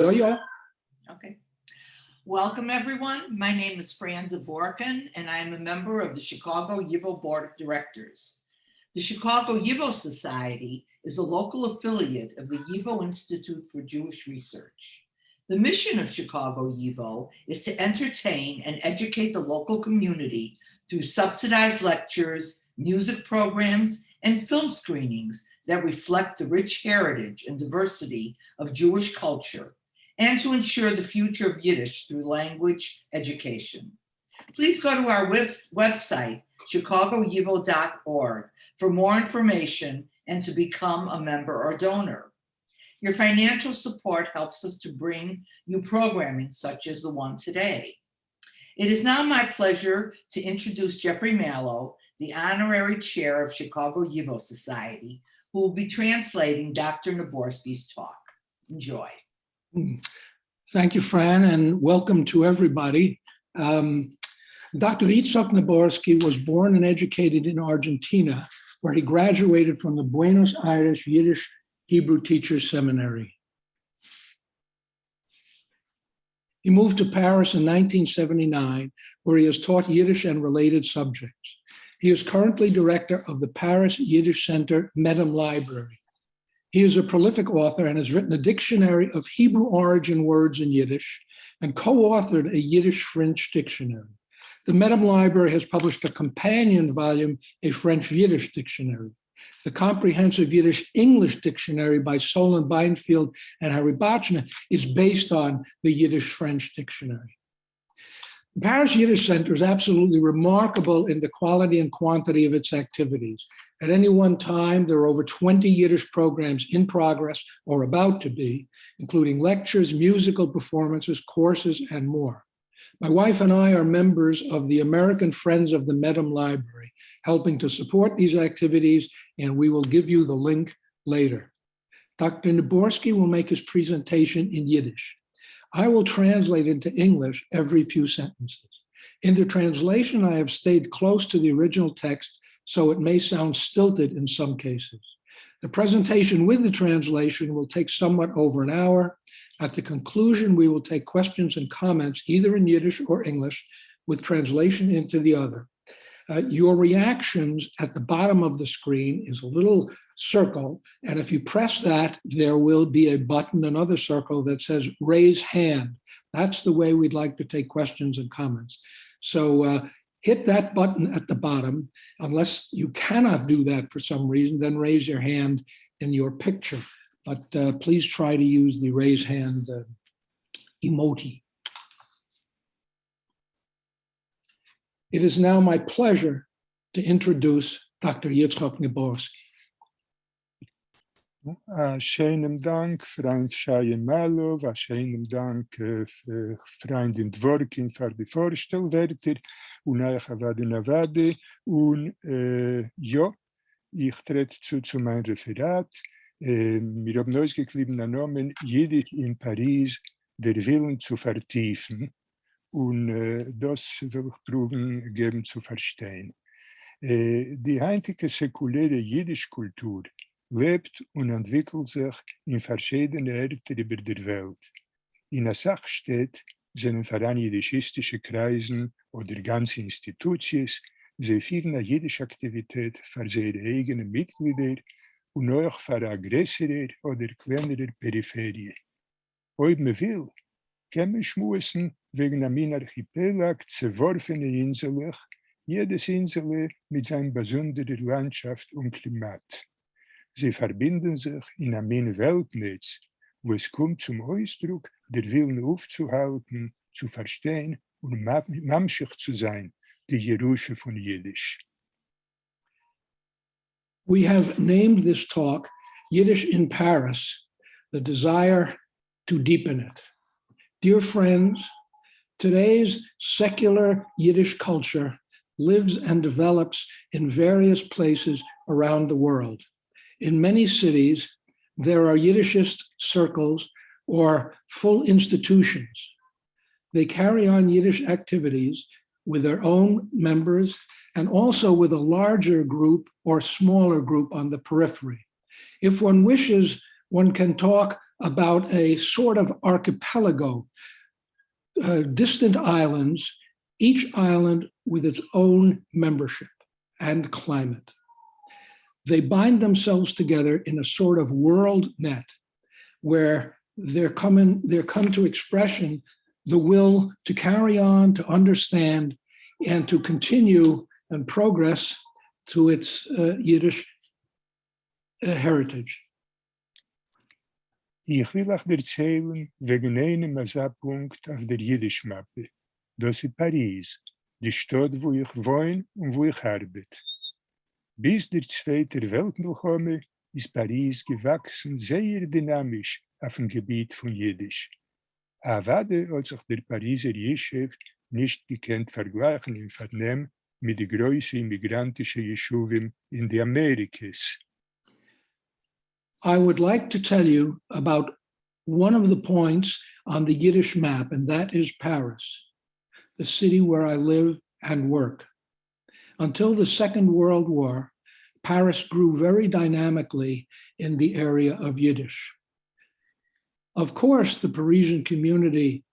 Okay. Welcome, everyone. My name is Fran Dvorkin, and I am a member of the Chicago YIVO Board of Directors. The Chicago YIVO Society is a local affiliate of the YIVO Institute for Jewish Research. The mission of Chicago YIVO is to entertain and educate the local community through subsidized lectures, music programs, and film screenings that reflect the rich heritage and diversity of Jewish culture, and to ensure the future of Yiddish through language education. Please go to our website, chicagoyivo.org, for more information and to become a member or donor. Your financial support helps us to bring you programming such as the one today. It is now my pleasure to introduce Jeffrey Mallow, the Honorary Chair of Chicago YIVO Society, who will be translating Dr. Niborski's talk. Enjoy. Thank you, Fran, and welcome to everybody. Dr. Yitskhok Niborski was born and educated in Argentina, where he graduated from the Buenos Aires Yiddish-Hebrew Teachers Seminary. He moved to Paris in 1979, where he has taught Yiddish and related subjects. He is currently director of the Paris Yiddish Center-Medem Library. He is a prolific author and has written a dictionary of Hebrew origin words in Yiddish and co-authored a Yiddish-French dictionary. The Medem Library has published a companion volume, a French-Yiddish dictionary. The comprehensive Yiddish-English dictionary by Solon Beinfield and Harry Bachner is based on the Yiddish-French dictionary. The Paris Yiddish Center is absolutely remarkable in the quality and quantity of its activities. At any one time, there are over 20 Yiddish programs in progress or about to be, including lectures, musical performances, courses, and more. My wife and I are members of the American Friends of the Medem Library, helping to support these activities, and we will give you the link later. Dr. Naborski will make his presentation in Yiddish. I will translate into English every few sentences. In the translation, I have stayed close to the original text, so it may sound stilted in some cases. The presentation with the translation will take somewhat over an hour. At the conclusion, we will take questions and comments either in Yiddish or English with translation into the other. Your reactions at the bottom of the screen is a little circle, and if you press that, there will be a button, another circle that says raise hand. That's the way we'd like to take questions and comments. So hit that button at the bottom. Unless you cannot do that for some reason, then raise your hand in your picture. But please try to use the raise hand emoji. It is now my pleasure to introduce Dr. Yitskhok Niborski. Schönen Dank, Freund Mallow, schönen Dank, Freundin Dvorkin für die Vorstellwörter und euch Avadi und ja, ich trete zu meinem Referat. Wir haben ausgeklebt den Namen Yiddish in Paris, der Willen zu vertiefen. Und das will ich proben, geben zu verstehen. Die heutige säkuläre Jiddisch-Kultur lebt und entwickelt sich in verschiedenen Orten über der Welt. In der Sachstadt sind voran jiddischistische Kreisen oder ganze Institutions, sie führen eine Jiddisch-Aktivität für ihre eigenen Mitglieder und auch für eine größere oder kleinere Peripherie. Ob man will, kann man schmussen wegen einem Archipelag zerworfene Inseln, jedes Insel mit seiner besonderen Landschaft und Klimat. Sie verbinden sich in einem Weltnetz, wo es kommt zum Ausdruck, der Willen aufzuhalten, zu verstehen und mamschig zu sein, die Jerusche von Jiddisch. We have named this talk Yiddish in Paris, the desire to deepen it. Dear friends, today's secular Yiddish culture lives and develops in various places around the world. In many cities, there are Yiddishist circles or full institutions. They carry on Yiddish activities with their own members and also with a larger group or smaller group on the periphery. If one wishes, one can talk about a sort of archipelago, distant islands, each island with its own membership and climate. They bind themselves together in a sort of world net where there come to expression the will to carry on, to understand, and to continue and progress to its Yiddish heritage. Ich will euch erzählen wegen einem Punkt auf der Jiddisch-Mappe. Das ist Paris, die Stadt, wo ich wohne und wo ich arbeite. Bis der Zweite Weltkrieg ist Paris gewachsen, sehr dynamisch auf dem Gebiet von Jiddisch. Aber hat sich der Pariser Yeshiv nicht gekannt vergleichen im Vernehmen mit den größten immigrantischen Yeshuvim in den Amerikas. I would like to tell you about one of the points on the Yiddish map, and that is Paris, the city where I live and work. Until the Second World War, Paris grew very dynamically in the area of Yiddish. Of course, the Parisian community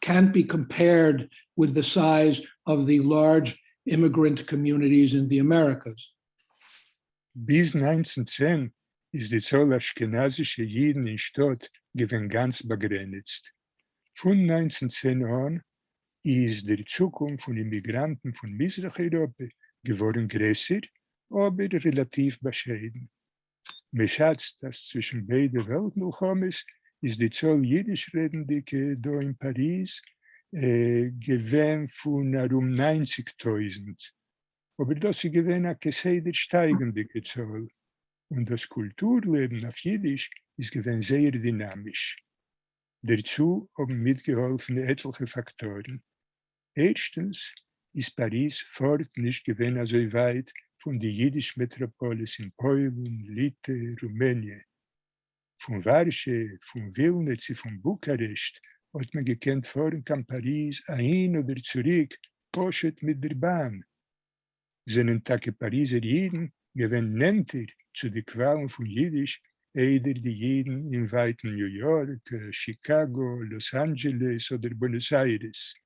can't be compared with the size of the large immigrant communities in the Americas. Bis 1910 ist die Zahl aschkenasischer Jiden in Stadt gewesen ganz begrenzt. Von 1910 an ist die Zukunft von Immigranten von Mitteleuropa geworden größer, aber relativ bescheiden. Man schätzt, dass zwischen beiden Weltkriegen ist die Zahl Jiddisch-Redendike da in Paris gewesen von rund 90.000. Aber das ist gewesen eine sehr steigende Zahl. Und das Kulturleben auf Jiddisch ist gewesen sehr dynamisch. Dazu haben mitgeholfen etliche Faktoren. Erstens ist Paris fort nicht gewesen so weit von der Jiddisch-Metropolis in Polen, Litauen, Rumänien. Von Warschau, von Wilnitz und von Bukarest hat man gekannt fahren kann Paris ein oder zurück, poschet mit der Bahn. Seinen Tage Pariser Jiden gewesen nennter zu den Qualen von Jiddisch, eider die Jiden in weiten New York, Chicago, Los Angeles oder Buenos Aires.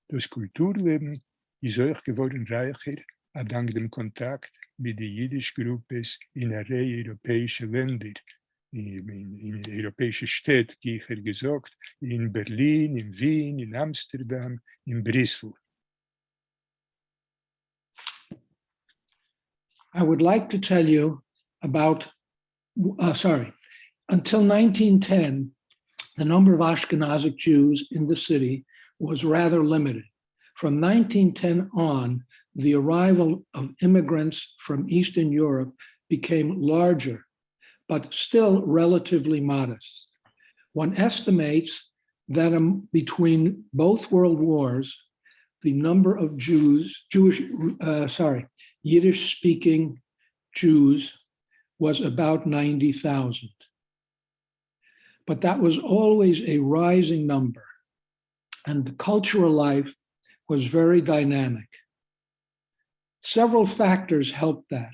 Das Kulturleben ist auch geworden reicher, dank dem Kontakt mit den Jiddisch-Gruppen in einer Reihe europäischer Länder, in europäischen Städten, wie ich gesagt, in Berlin, in Wien, in Amsterdam, in Brüssel. I would like to tell you about, until 1910, the number of Ashkenazic Jews in the city was rather limited. From 1910 on, the arrival of immigrants from Eastern Europe became larger, but still relatively modest. One estimates that between both world wars, the number of Yiddish-speaking Jews was about 90,000. But that was always a rising number, and the cultural life was very dynamic. Several factors helped that.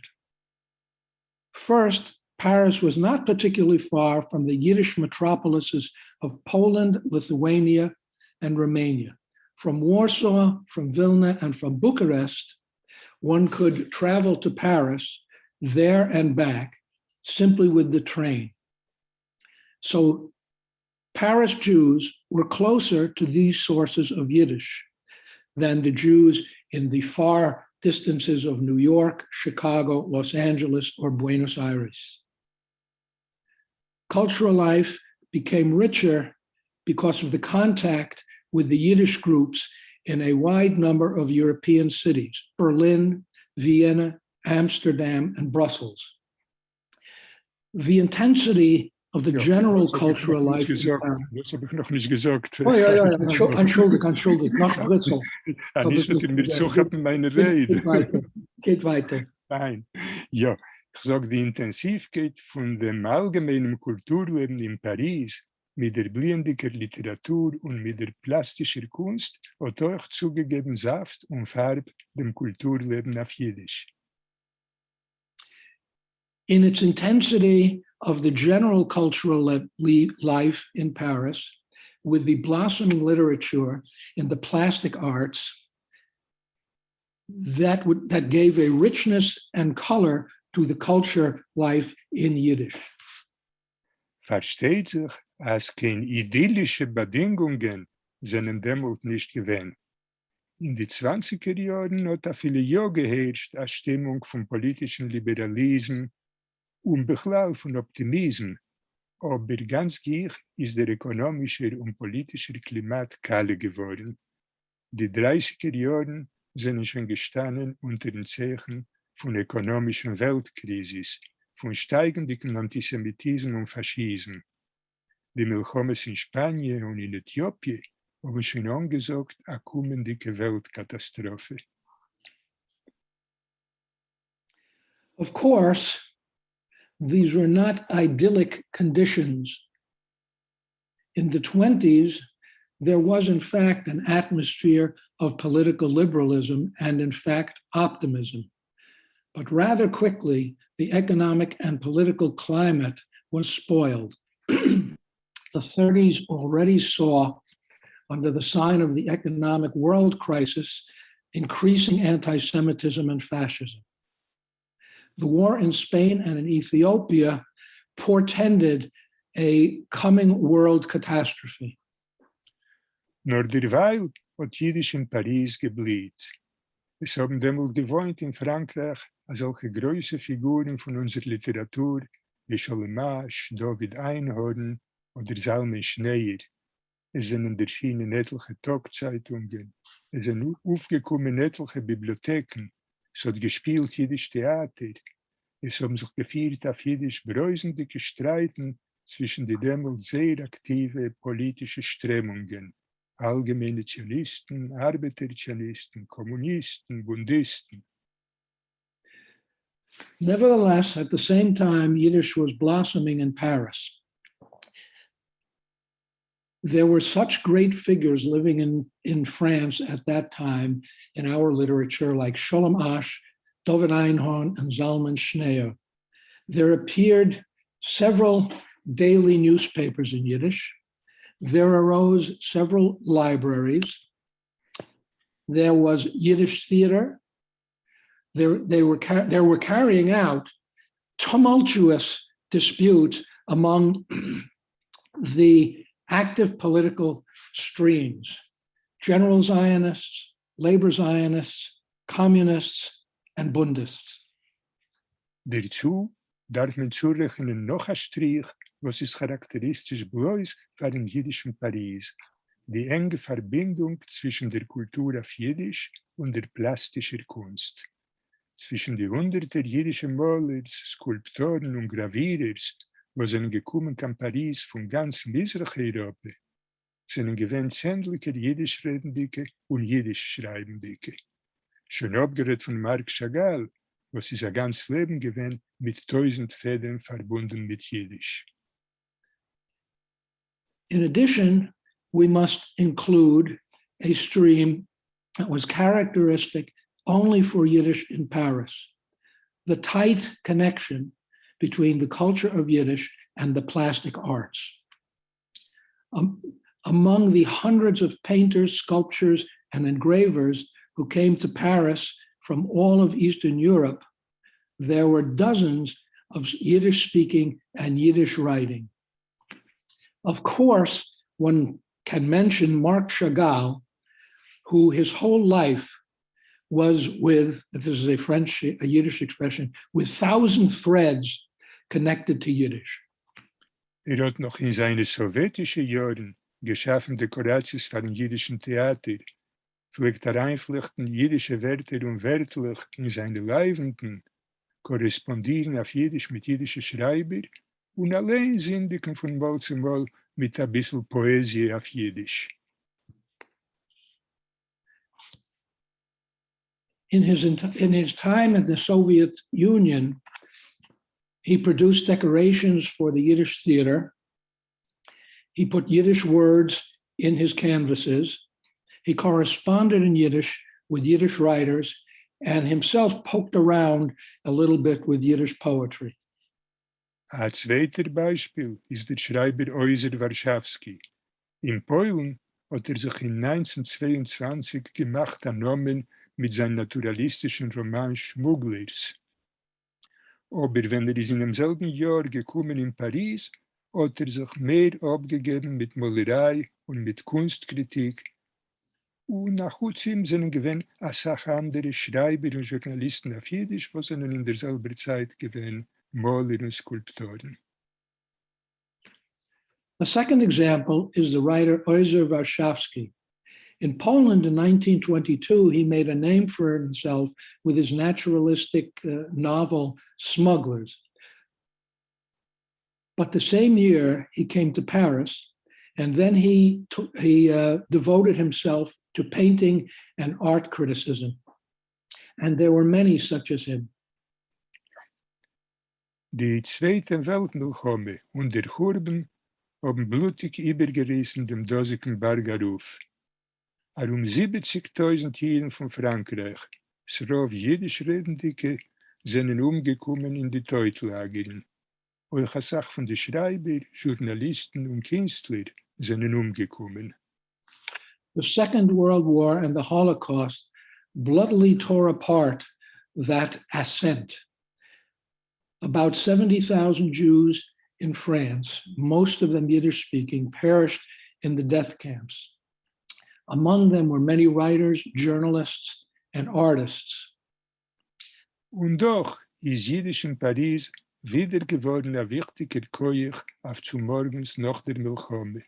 First, Paris was not particularly far from the Yiddish metropolises of Poland, Lithuania, and Romania. From Warsaw, from Vilna, and from Bucharest, one could travel to Paris, there and back, simply with the train. So Paris Jews were closer to these sources of Yiddish than the Jews in the far distances of New York, Chicago, Los Angeles, or Buenos Aires. Cultural life became richer because of the contact with the Yiddish groups in a wide number of European cities, Berlin, Vienna, Amsterdam, and Brussels. The intensity of the general cultural life. Das habe ich noch nicht gesagt. Oh ja, entschuldig, noch Brüssel. Nicht mit mir zuhören meine Rede. Geht weiter. Nein, ja, ich sage, die Intensivkeit von dem allgemeinen Kulturleben in Paris mit der blühenden Literatur und mit der plastischen Kunst hat euch zugegeben Saft und Farbe dem Kulturleben auf Jiddisch. In its intensity of the general cultural life in Paris with the blossoming literature in the plastic arts that gave a richness and color to the culture life in Yiddish. Versteht sich, als kein idyllische Bedingungen seinen demult nicht gewähnt. In die 20er Jahren hat viele Jahre geherrscht eine Stimmung von politischem Liberalismus und Bechlall von Optimismus. Aber ganz gleich ist der ökonomische und politische Klimat kahl geworden. Die 30er Jahre sind schon gestanden unter den Zeichen von ökonomischen Weltkrisis, von steigendem Antisemitismus und Faschismus. Die Milchomes in Spanien und in Äthiopien haben schon angesagt, eine kommende Weltkatastrophe. Of course, these were not idyllic conditions. In the 20s, there was in fact an atmosphere of political liberalism and in fact optimism. But rather quickly, the economic and political climate was spoiled. The 30s already saw, under the sign of the economic world crisis, increasing anti-Semitism and fascism. The war in Spain and in Ethiopia portended a coming world catastrophe. Nur derweil hat Jiddisch in Paris geblieben. Es haben damals gewohnt in Frankreich solche große Figuren von unserer Literatur wie Scholemasch, David Einhorn oder Salmen Schneier. Es sind erschienen etliche Tagzeitungen. Es sind aufgekommen etliche Bibliotheken. Es hat gespielt Jiddisch Theater. Es haben sich geführt auf Jiddisch brausende Streiten zwischen den damals sehr aktive politische Strömungen. Allgemeine Zionisten, Arbeiterzionisten, Kommunisten, Bundisten. Nevertheless, at the same time, Yiddish was blossoming in Paris. There were such great figures living in France at that time in our literature, like Sholem Asch, David Einhorn, and Zalman Shneur. There appeared several daily newspapers in Yiddish. There arose several libraries. There was Yiddish theater. They were carrying out tumultuous disputes among the active political streams, general Zionists, labor Zionists, communists, and Bundists. Dazu darf man zurechnen noch ein Strich, was ist charakteristisch bloß für den jüdischen Paris, die enge Verbindung zwischen der Kultur auf Jiddisch und der plastischen Kunst. Zwischen die hunderten jüdischen Malers, Skulptoren und Gravierers, was sind gekommen kann Paris von ganz Mitteleuropa, sind gewähnt sämtliche Jiddisch-Redendicke und Jiddisch-Schreibendicke. Schon abgerät von Marc Chagall, was ist ein ganzes Leben gewähnt mit 1000 Fäden verbunden mit Jiddisch. In addition, we must include a stream that was characteristic only for Yiddish in Paris, the tight connection between the culture of Yiddish and the plastic arts. Among the hundreds of painters, sculptors, and engravers who came to Paris from all of Eastern Europe, there were dozens of Yiddish-speaking and Yiddish writing. Of course, one can mention Marc Chagall, who his whole life was with, this is a Yiddish expression, with 1,000 threads connected to Yiddish. Hat noch in seinen sowjetischen Jahren geschaffen Dekorations für den jüdischen Theater, pflegt einflechten jüdische Wörter und wörtlich in seine Leibenden, korrespondieren auf Jiddisch mit jüdischen Schreiber und allein sündigen von Mal zu Mal mit ein bisschen Poesie auf Jiddisch. In his time in the Soviet Union, he produced decorations for the Yiddish theater. He put Yiddish words in his canvases. He corresponded in Yiddish with Yiddish writers and himself poked around a little bit with Yiddish poetry. Ein zweiter Beispiel ist der Schreiber Euser Warschawski. In Polen hat sich in 1922 gemacht an Namen mit seinem naturalistischen Roman Schmugglers. Aber wenn ist in demselben Jahr gekommen in Paris, hat sich mehr abgegeben mit Malerei und mit Kunstkritik. Und nach kurzem sind gewesen eine Sache andere Schreiber und Journalisten auf Jiddisch, was sind in derselben Zeit gewesen Maler und Skulptoren. A second example is the writer Euser Warschawski. In Poland in 1922, he made a name for himself with his naturalistic novel Smugglers. But the same year, he came to Paris, and then he devoted himself to painting and art criticism. And there were many such as him. Die Zweite Weltmilchome und der Hurben haben blutig übergerissen dem dosigen Bargaruf. 70.000 Jiden von Frankreich, Srav Jiddisch-Redendike, sind umgekommen in die Teutlagern. Auch eine Sache von den Schreiber, Journalisten und Künstlern sind umgekommen. The Second World War and the Holocaust bloodily tore apart that ascent. About 70,000 Jews in France, most of them Yiddish-speaking, perished in the death camps. Among them were many writers, journalists, and artists. Und doch ist Jiddisch in Paris wieder geworden ein wichtiger Koech auf zu morgens nach der Milchome.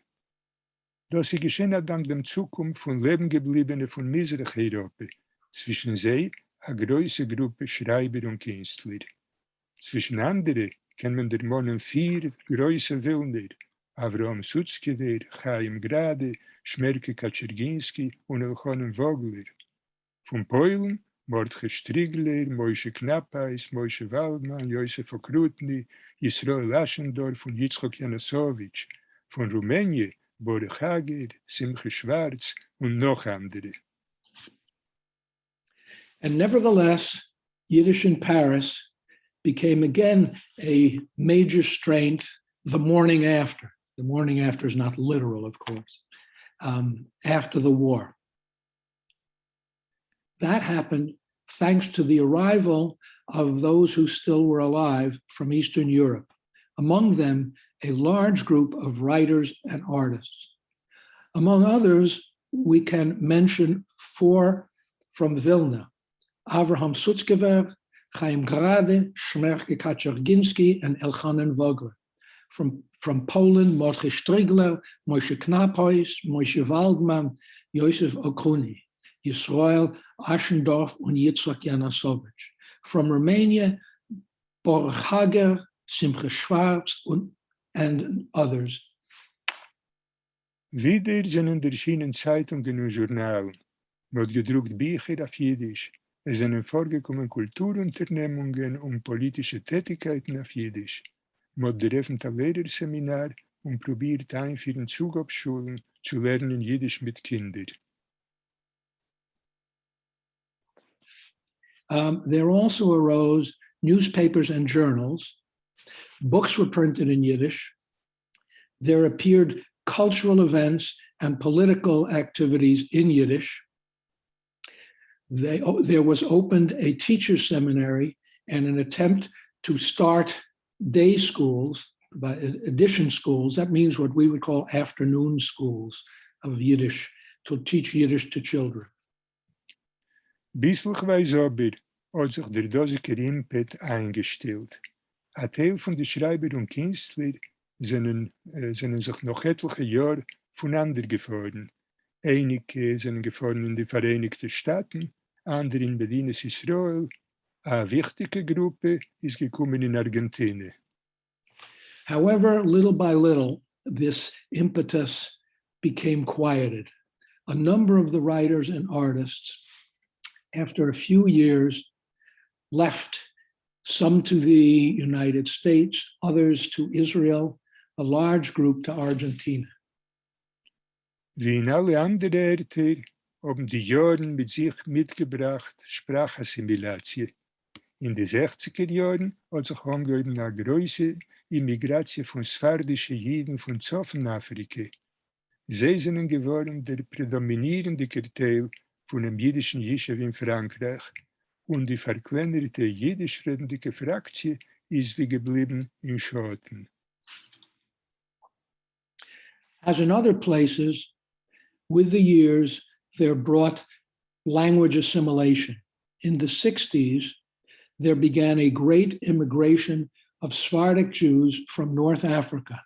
Das ist geschehen dank der Zukunft von Lebengebliebenen von Misrach-Europa, zwischen sie eine große Gruppe Schreiber und Künstler. Zwischen anderen kennen der Mannen 4 große Wilner, Avram Sutzkever, Chaim Grade, Shmerke Kaczerginski und Elchanan Vogler. Von Polen, Mordechai Strigler, Moshe Knappais, Moshe Waldman, Josef Okrutny, Yisroel Aschendorf und Yitskhok Niborski. Von Rumänien, Borech Hager, Simche Schwarz und noch andere. And nevertheless, Yiddish in Paris became again a major strength the morning after. The morning after is not literal, of course, after the war. That happened thanks to the arrival of those who still were alive from Eastern Europe, among them a large group of writers and artists. Among others, we can mention 4 from Vilna: Avraham Sutzkever, Chaim Grade, Shmerke Kaczerginski, and Elchanan Vogler. From Poland, Mordechai Strigler, Moshe Knappais, Moshe Waldman, Josef Okrutny, Yisroel Aschendorf, and Yitzhak Niborski. From Romania, Borech Hager, Simche Schwarz, and others. Wieder sind erschienen Zeitungen und Journalen, mit gedruckt Bücher auf Jiddisch. Es sind vorgekommen Kulturunternehmungen und politische Tätigkeiten auf Jiddisch. Man treffend ein Lehrerseminar und probiert einführen Zugabschulen zu lernen Jiddisch mit Kindern. There also arose newspapers and journals. Books were printed in Yiddish. There appeared cultural events and political activities in Yiddish. There was opened a teacher's seminary and an attempt to start day schools, addition schools. That means what we would call afternoon schools of Yiddish, to teach Yiddish to children. Bisslichweise aber hat sich der dosiger Impet eingestellt. Ein Teil von den Schreiber und Künstler sind sich noch etliche Jahre voneinander gefahren. Einige sind gefahren in die Vereinigten Staaten, andere in Medinas Israel. Eine wichtige Gruppe ist gekommen in Argentina. However, little by little, this impetus became quieted. A number of the writers and artists, after a few years, left, some to the United States, others to Israel, a large group to Argentina. Wie in alle anderen Orten haben die Jahre mit sich mitgebracht Sprachassimilation. In den 60er Jahren hat sich angegeben eine große Immigration von sphardischen Jiden von Zoffenafrika. Sie sind geworden der prädominierende Teil von dem jüdischen Yishuv in Frankreich und die verkleinerte jiddisch-redende Fraktion ist wie geblieben in Schotten. As in other places, with the years, there brought language assimilation. In the 60s, there began a great immigration of Sephardic Jews from North Africa.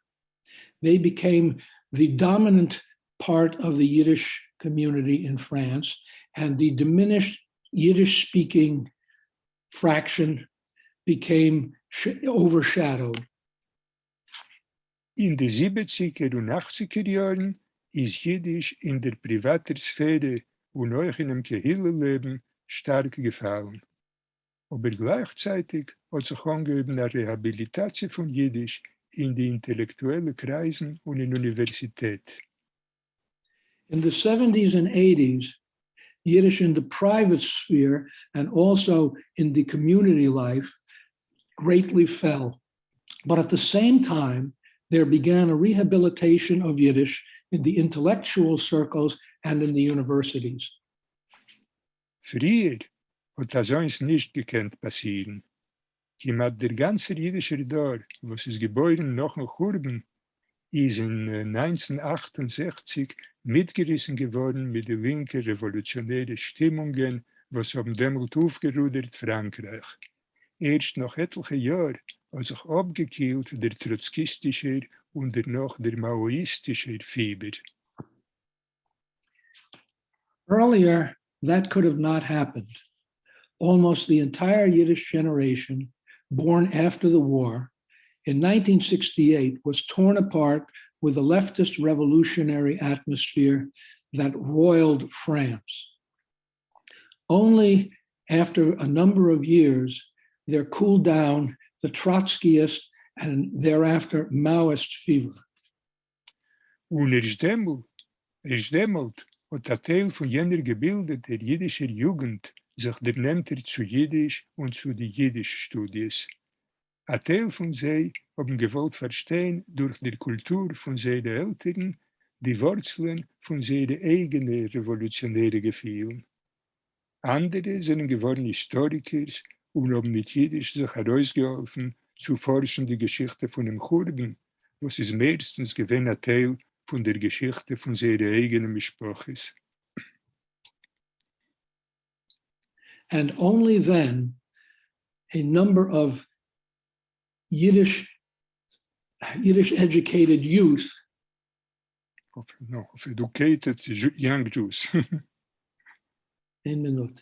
They became the dominant part of the Yiddish community in France, and the diminished Yiddish-speaking fraction became overshadowed. In den 70er und 80er Jahren ist Jiddisch in der privaten Sphäre und auch in dem Kehilleleben stark gefallen. Aber gleichzeitig hat sich angegeben eine Rehabilitation von Jiddisch in die intellektuellen Kreisen und in Universität. In the 70s and 80s, Yiddish in the private sphere and also in the community life greatly fell. But at the same time, there began a rehabilitation of Yiddish in the intellectual circles and in the universities. Früher hat das eins nicht gekannt passieren. Jemand der ganze jüdische Dorf, was ist geboren noch in Churben, ist in 1968 mitgerissen geworden mit den linken revolutionären Stimmungen, was haben damals aufgerudert Frankreich. Erst nach etlichen Jahren hat sich abgekühlt der trotzkistische und danach der maoistische Fieber. Earlier, that could have not happened. Almost the entire Yiddish generation, born after the war, in 1968 was torn apart with the leftist revolutionary atmosphere that roiled France. Only after a number of years, there cooled down the Trotskyist and thereafter Maoist fever. Und erst demult hat ein Teil von jener Gebilde der jüdischen Jugend sich der Nennter zu Jiddisch und zu den Jiddisch-Studies. Ein Teil von sie haben gewollt verstehen durch die Kultur von seinen Eltern die Wurzeln von seinen eigenen revolutionären Gefühlen. Andere sind geworden Historiker und haben mit Jiddisch sich herausgeholfen zu forschen die Geschichte von dem Churben, was ist meistens gewesen ein Teil von der Geschichte von seiner eigenen Sprache ist. And only then, a number of Yiddish educated youth Of educated young Jews. in Minut,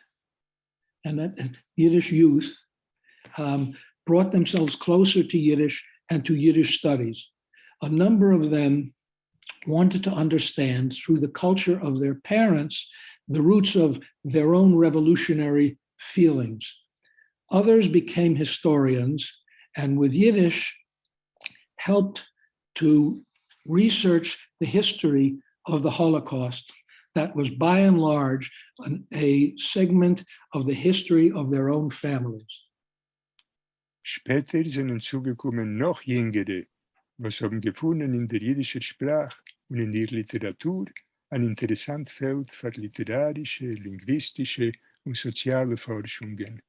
and Yiddish youth brought themselves closer to Yiddish and to Yiddish studies. A number of them wanted to understand through the culture of their parents the roots of their own revolutionary feelings. Others became historians and with Yiddish helped to research the history of the Holocaust that was by and large a segment of the history of their own families. Später sind hinzugekommen noch Jüngere, was haben gefunden in der jiddischen Sprache und in ihrer Literatur ein interessantes Feld für literarische, linguistische und soziale Forschungen.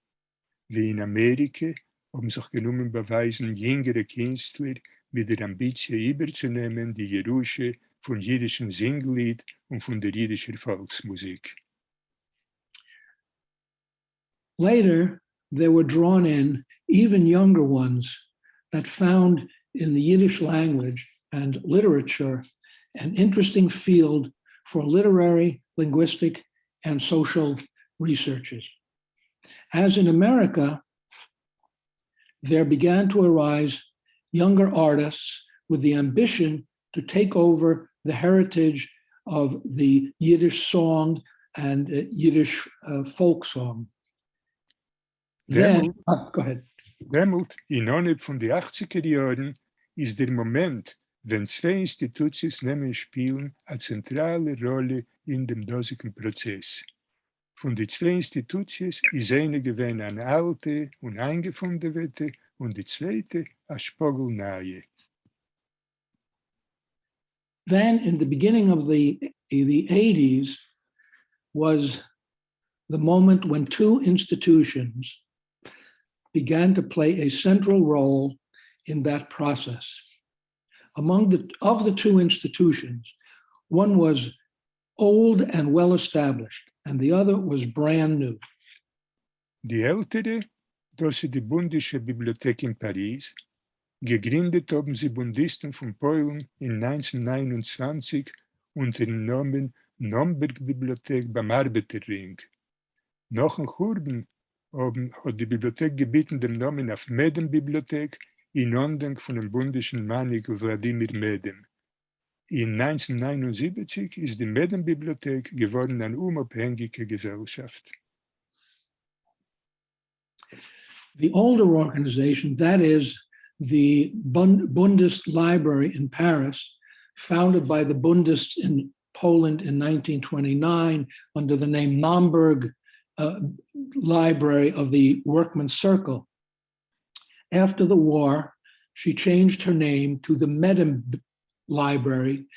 Wie in Amerika haben sich genommen beweisen jüngere Künstler mit der Ambition überzunehmen die Jerusche von jiddischen Singlied und von der jiddischen Volksmusik. Later, they were drawn in even younger ones that found in the Yiddish language and literature an interesting field for literary, linguistic, and social researches. As in America, there began to arise younger artists with the ambition to take over the heritage of the Yiddish song and Yiddish folk song. Then, go ahead. Demut, innerhalb von den 80er Jahren, ist der Moment, wenn zwei Institutionen spielen eine zentrale Rolle in dem dosigen Prozess. Von die zwei Institutions ist eine gewesen eine alte und eingefundene Wette und die zweite a Spogelnahe. Then in the beginning of the 80s was the moment when two institutions began to play a central role in that process. Of the two institutions, one was old and well-established, and the other was brand new. Die ältere, das ist die Bundische Bibliothek in Paris. Gegründet haben sie Bundisten von Polen in 1929 unter dem Namen Nürnberg-Bibliothek beim Arbeiterring. Nach dem Churben hat die Bibliothek gebeten den Namen auf Medem-Bibliothek in Andenken von dem bundischen Manik Wladimir Medem. In 1979 ist die Medem-Bibliothek geworden eine unabhängige Gesellschaft. The older organization, that is the Bundist Library in Paris, founded by the Bundists in Poland in 1929 under the name Naumburg Library of the Workmen's Circle. After the war, she changed her name to the Medem Library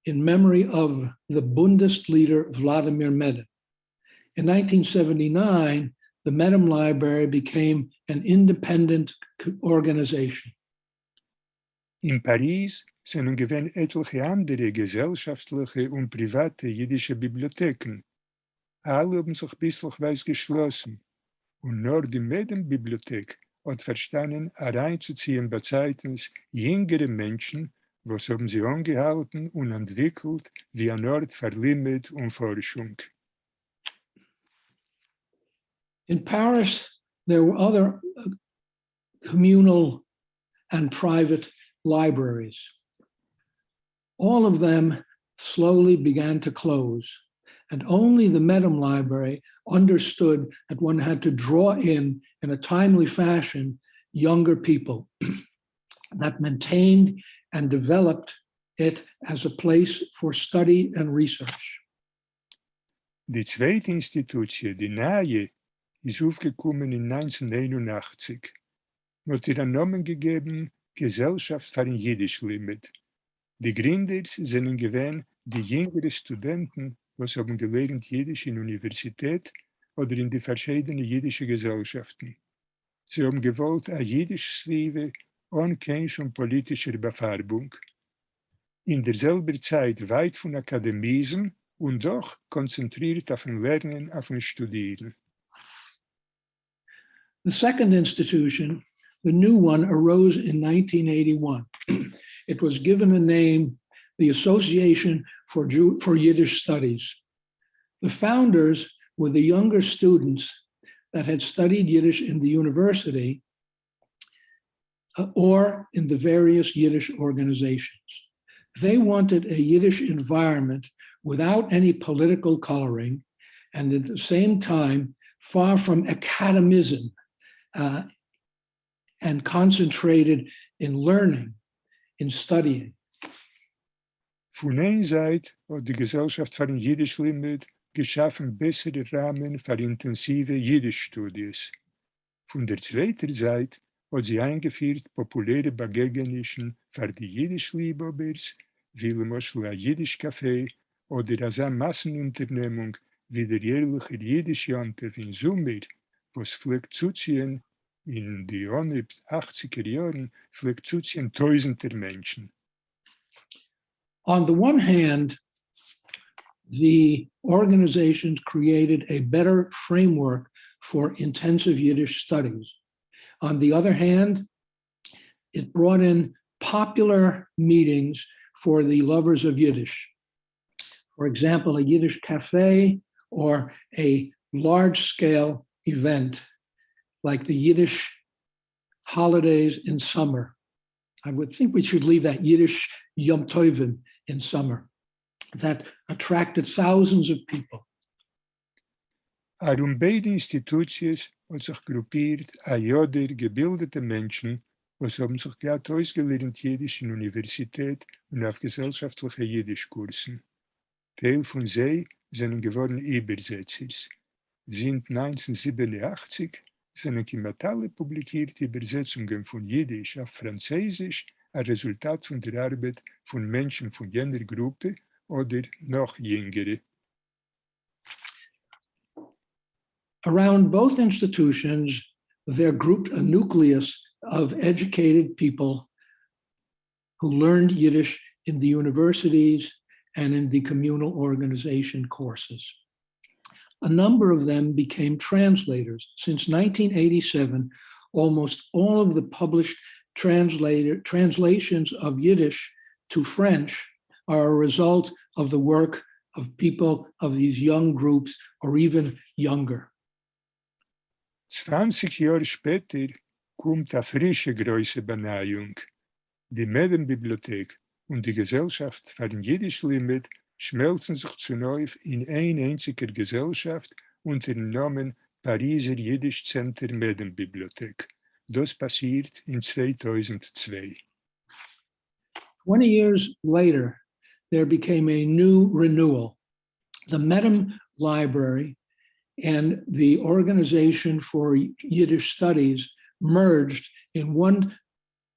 in memory of the Bundist leader Vladimir Medem. In 1979, the Medem Library became an independent organization. In Paris sind gewesen etliche andere gesellschaftliche und private jiddische Bibliotheken. Alle haben sich bisweilen geschlossen und nur die Medem-Bibliothek hat verstanden, hereinzuziehen bei Zeitens jüngere Menschen, was haben sie angehalten und entwickelt wie ein Ort für Limit und Forschung. In Paris, there were other communal and private libraries. All of them slowly began to close, and only the Medem Library understood that one had to draw in a timely fashion, younger people that maintained and developed it as a place for study and research. Die zweite Institution, die Nahe, ist aufgekommen in 1981. Wird ihr einen Namen gegeben, Gesellschaft für ein Jiddisch-Limit. Die Gründer sind gewesen die jüngeren Studenten, was haben gelernt Jiddisch in der Universität oder in die verschiedenen jiddischen Gesellschaften. Sie haben gewollt ein Jiddisch leben, ohne keine schon politische Befärbung. In derselben Zeit weit von Akademien und doch konzentriert auf ein Lernen, auf ein Studieren. The second institution, the new one, arose in 1981. It was given a name, the Association for Yiddish Studies. The founders were the younger students that had studied Yiddish in the university or in the various Yiddish organizations. They wanted a Yiddish environment without any political coloring and at the same time far from academism and concentrated in learning, in studying. Von einer Seite hat die Gesellschaft für ein Jiddisch-Limit geschaffen bessere Rahmen für intensive Jiddisch-Studies. Von der zweiten Seite hat sie eingeführt populäre Begegnungen für die Jiddisch-Liebhabers, wie zum Beispiel ein Jiddisch-Café oder eine Massenunternehmung wie der jährliche Jiddisch-Jantev in Sommer, was pflegt zuziehen in die 80er Jahren, pflegt zuziehen Tausender Menschen. On the one hand, the organizations created a better framework for intensive Yiddish studies. On the other hand, it brought in popular meetings for the lovers of Yiddish. For example, a Yiddish cafe or a large-scale event like the Yiddish holidays in summer. I would think we should leave that Yiddish Yom Tovim in summer. That attracted thousands of people. Beide Institutions hat sich gruppiert ein Joder gebildete Menschen, was haben sich gerade ausgelernt Jiddisch in Universität und auf gesellschaftliche Jiddischkursen. Teil von sie sind geworden Übersetzers. Sind 1987 sind kiemat alle publizierte Übersetzungen von Jiddisch auf Französisch ein Resultat von der Arbeit von Menschen von jener Gruppe oder noch jüngere. Around both institutions, there grouped a nucleus of educated people who learned Yiddish in the universities and in the communal organization courses. A number of them became translators. Since 1987, almost all of the published translations of Yiddish to French are a result of the work of people of these young groups or even younger. 20 Jahre später kommt eine frische große Benahung. Die Medem-Bibliothek und die Gesellschaft für den Jiddisch-Limit schmelzen sich zu neu in eine einzige Gesellschaft unter dem Namen Paris Yiddish Center-Medem Library. Das passiert in 2002. 20 years later, there became a new renewal. The Medem Library and the Organization for Yiddish Studies merged in one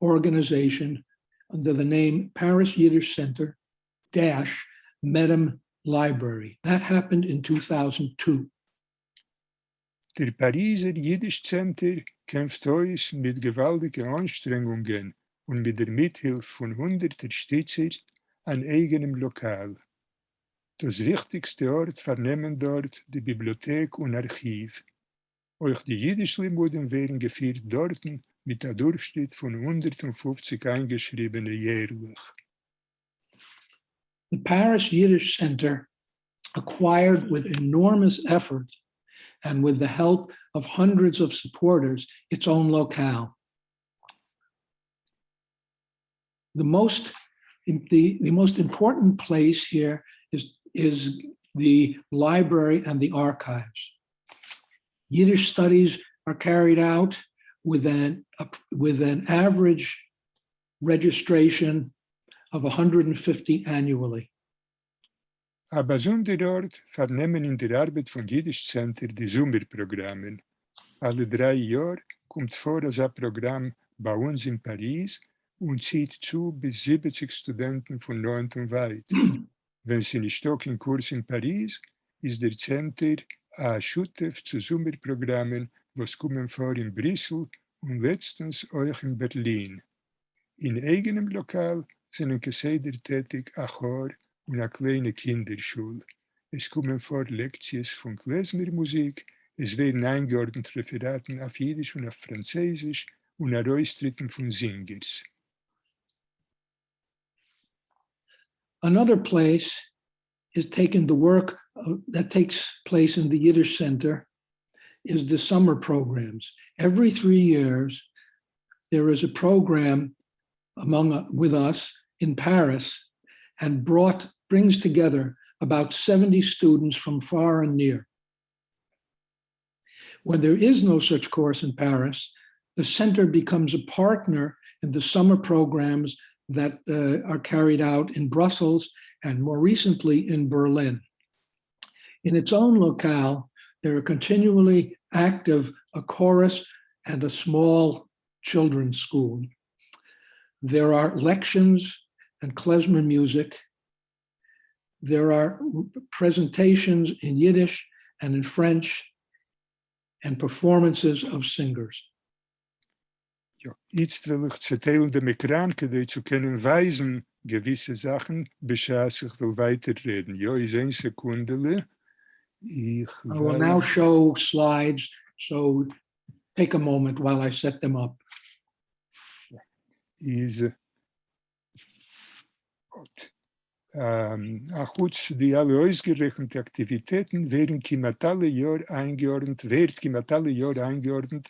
organization under the name Paris Yiddish Center-Medem Library. That happened in 2002. Der Pariser Yiddish Center kämpft heute mit gewaltigen Anstrengungen und mit der Mithilfe von hunderten Stützern an eigenem Lokal. Das wichtigste Ort vernehmen dort die Bibliothek und Archiv. Auch die Jiddisch-Limuden werden geführt dort mit einem Durchschnitt von 150 Eingeschriebene jährlich. The Paris Yiddish Center acquired with enormous effort and with the help of hundreds of supporters its own locale. The most important place here is the library and the archives. Yiddish studies are carried out with an average registration of 150 annually. Ein besonderer Ort vernehmen in der Arbeit von Yiddish Center die Sommerprogramme. Alle 3 Jahre kommt vor das Programm bei uns in Paris und zieht zu bis 70 Studenten von Nord und weit. Wenn sie nicht auch im Kurs in Paris, ist der Center ein Schutef zu Sommerprogrammen, was kommen vor in Brüssel und letztens auch in Berlin. In eigenem Lokal sind Geseder tätig ein Chor und eine kleine Kinderschule. Es kommen vor Lektionen von Klezmermusik, es werden eingeordnet Referaten auf Jiddisch und auf Französisch und ein Austritten von Singers. Another place is taking the work that takes place in the Yiddish Center is the summer programs. Every 3 years, there is a program with us in Paris and brings together about 70 students from far and near. When there is no such course in Paris, the center becomes a partner in the summer programs that are carried out in Brussels and more recently in Berlin. In its own locale, there are continually active a chorus and a small children's school. There are lections and klezmer music. There are presentations in Yiddish and in French and performances of singers. Ja, jetzt will ich Zeitlen dem Ekran, die zu können weisen, gewisse Sachen, beschäß ich will weiterreden. Ja, ist 1 Sekunde. I will now show slides, so take a moment while I set them up. Gut, die alle ausgerechneten Aktivitäten werden kiemat alle Jahr eingeordnet,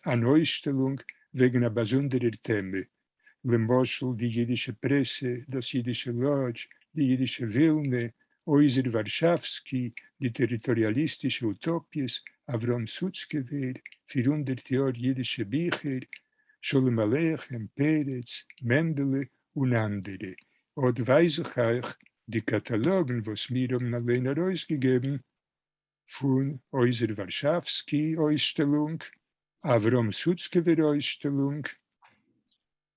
an Ausstellung wegen einer besonderen Themen. Zum Beispiel die jiddische Presse, das jiddische Lodge, die jiddische Wilne, Häuser Warschawski, die territorialistische Utopies, Avram Sutzkewer, 400 Jahre jiddische Bücher, Sholem Aleichem, Peretz, Mendele und andere. Und weise ich euch, die Katalogen, was wir haben alleine rausgegeben, von unserer Warschawski-Ausstellung, Avrom Sutzkever-Ausstellung,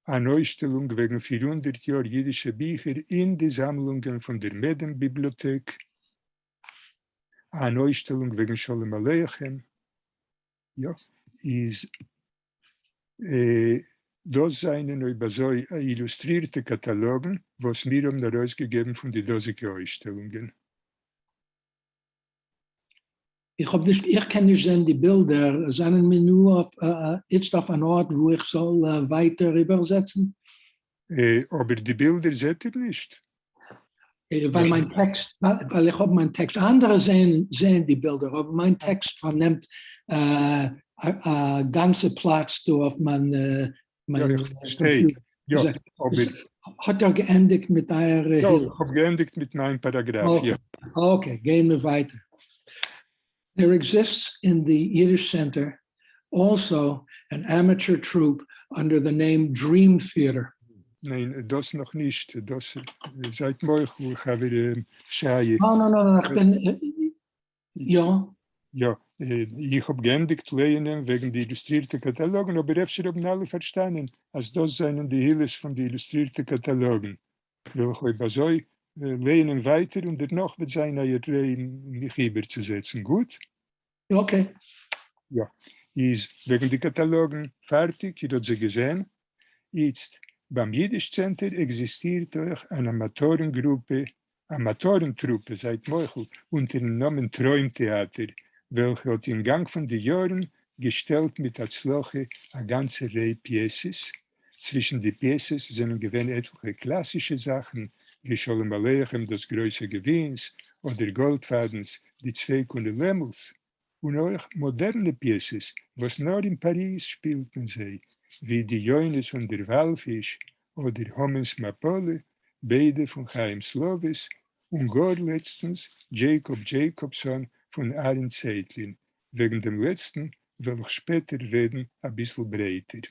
eine Ausstellung wegen 400 Jahre jüdische Bücher in die Sammlungen von der Medem-Bibliothek, eine Ausstellung wegen Sholem Aleichem. Ja, ist das seien über so illustrierte Katalogen, was wir haben herausgegeben von den dosigen Ausstellungen. Ich kann nicht sehen die Bilder, sind mir nur jetzt auf einen Ort, wo ich soll weiter übersetzen? Aber die Bilder seht ihr nicht. Weil mein Text, weil ich habe meinen Text, andere sehen die Bilder, aber mein Text vernimmt ganze Platz auf mein Ja, ich verstehe. Ja, aber hat geendigt mit eurer ja, Hilfe? ich habe geendigt mit meinem Paragraph. Okay. Ja. Okay, gehen wir weiter. There exists in the Yiddish Center also an amateur troupe under the name Dream Theater. Nein, das noch nicht. Das seit morgen, ich habe Schei. No, ich bin, ja. Ja, ich habe geendigt lehnen wegen der illustrierten Katalogen, aber ich habe alle verstanden, als das seien die Hilles von den illustrierten Katalogen. Will ich euch so lehnen weiter und danach wird sein, mich überzusetzen. Gut? Okay. Ja, ist wegen der Katalogen fertig, ihr habt sie gesehen. Jetzt, beim Yiddish Center existiert auch eine Amateurentruppe seit Meuchel unter dem Namen Träumtheater, welche hat im Gang von den Jahren gestellt mit als Loche eine ganze Reihe Pieces. Zwischen den Pieces sind gewähnt etliche klassische Sachen, wie Sholem Aleichem, das große Gewinns, oder Goldfadens, die Zweig und die Lemmels. Und auch moderne Pieces, was nur in Paris spielten sie, wie die Joines und der Walfisch oder Homens Mapole, beide von Chaim Slovis, und gar letztens Jacob Jacobson von Aaron Tsaytlin, wegen dem letzten, welch später reden, ein bisschen breiter.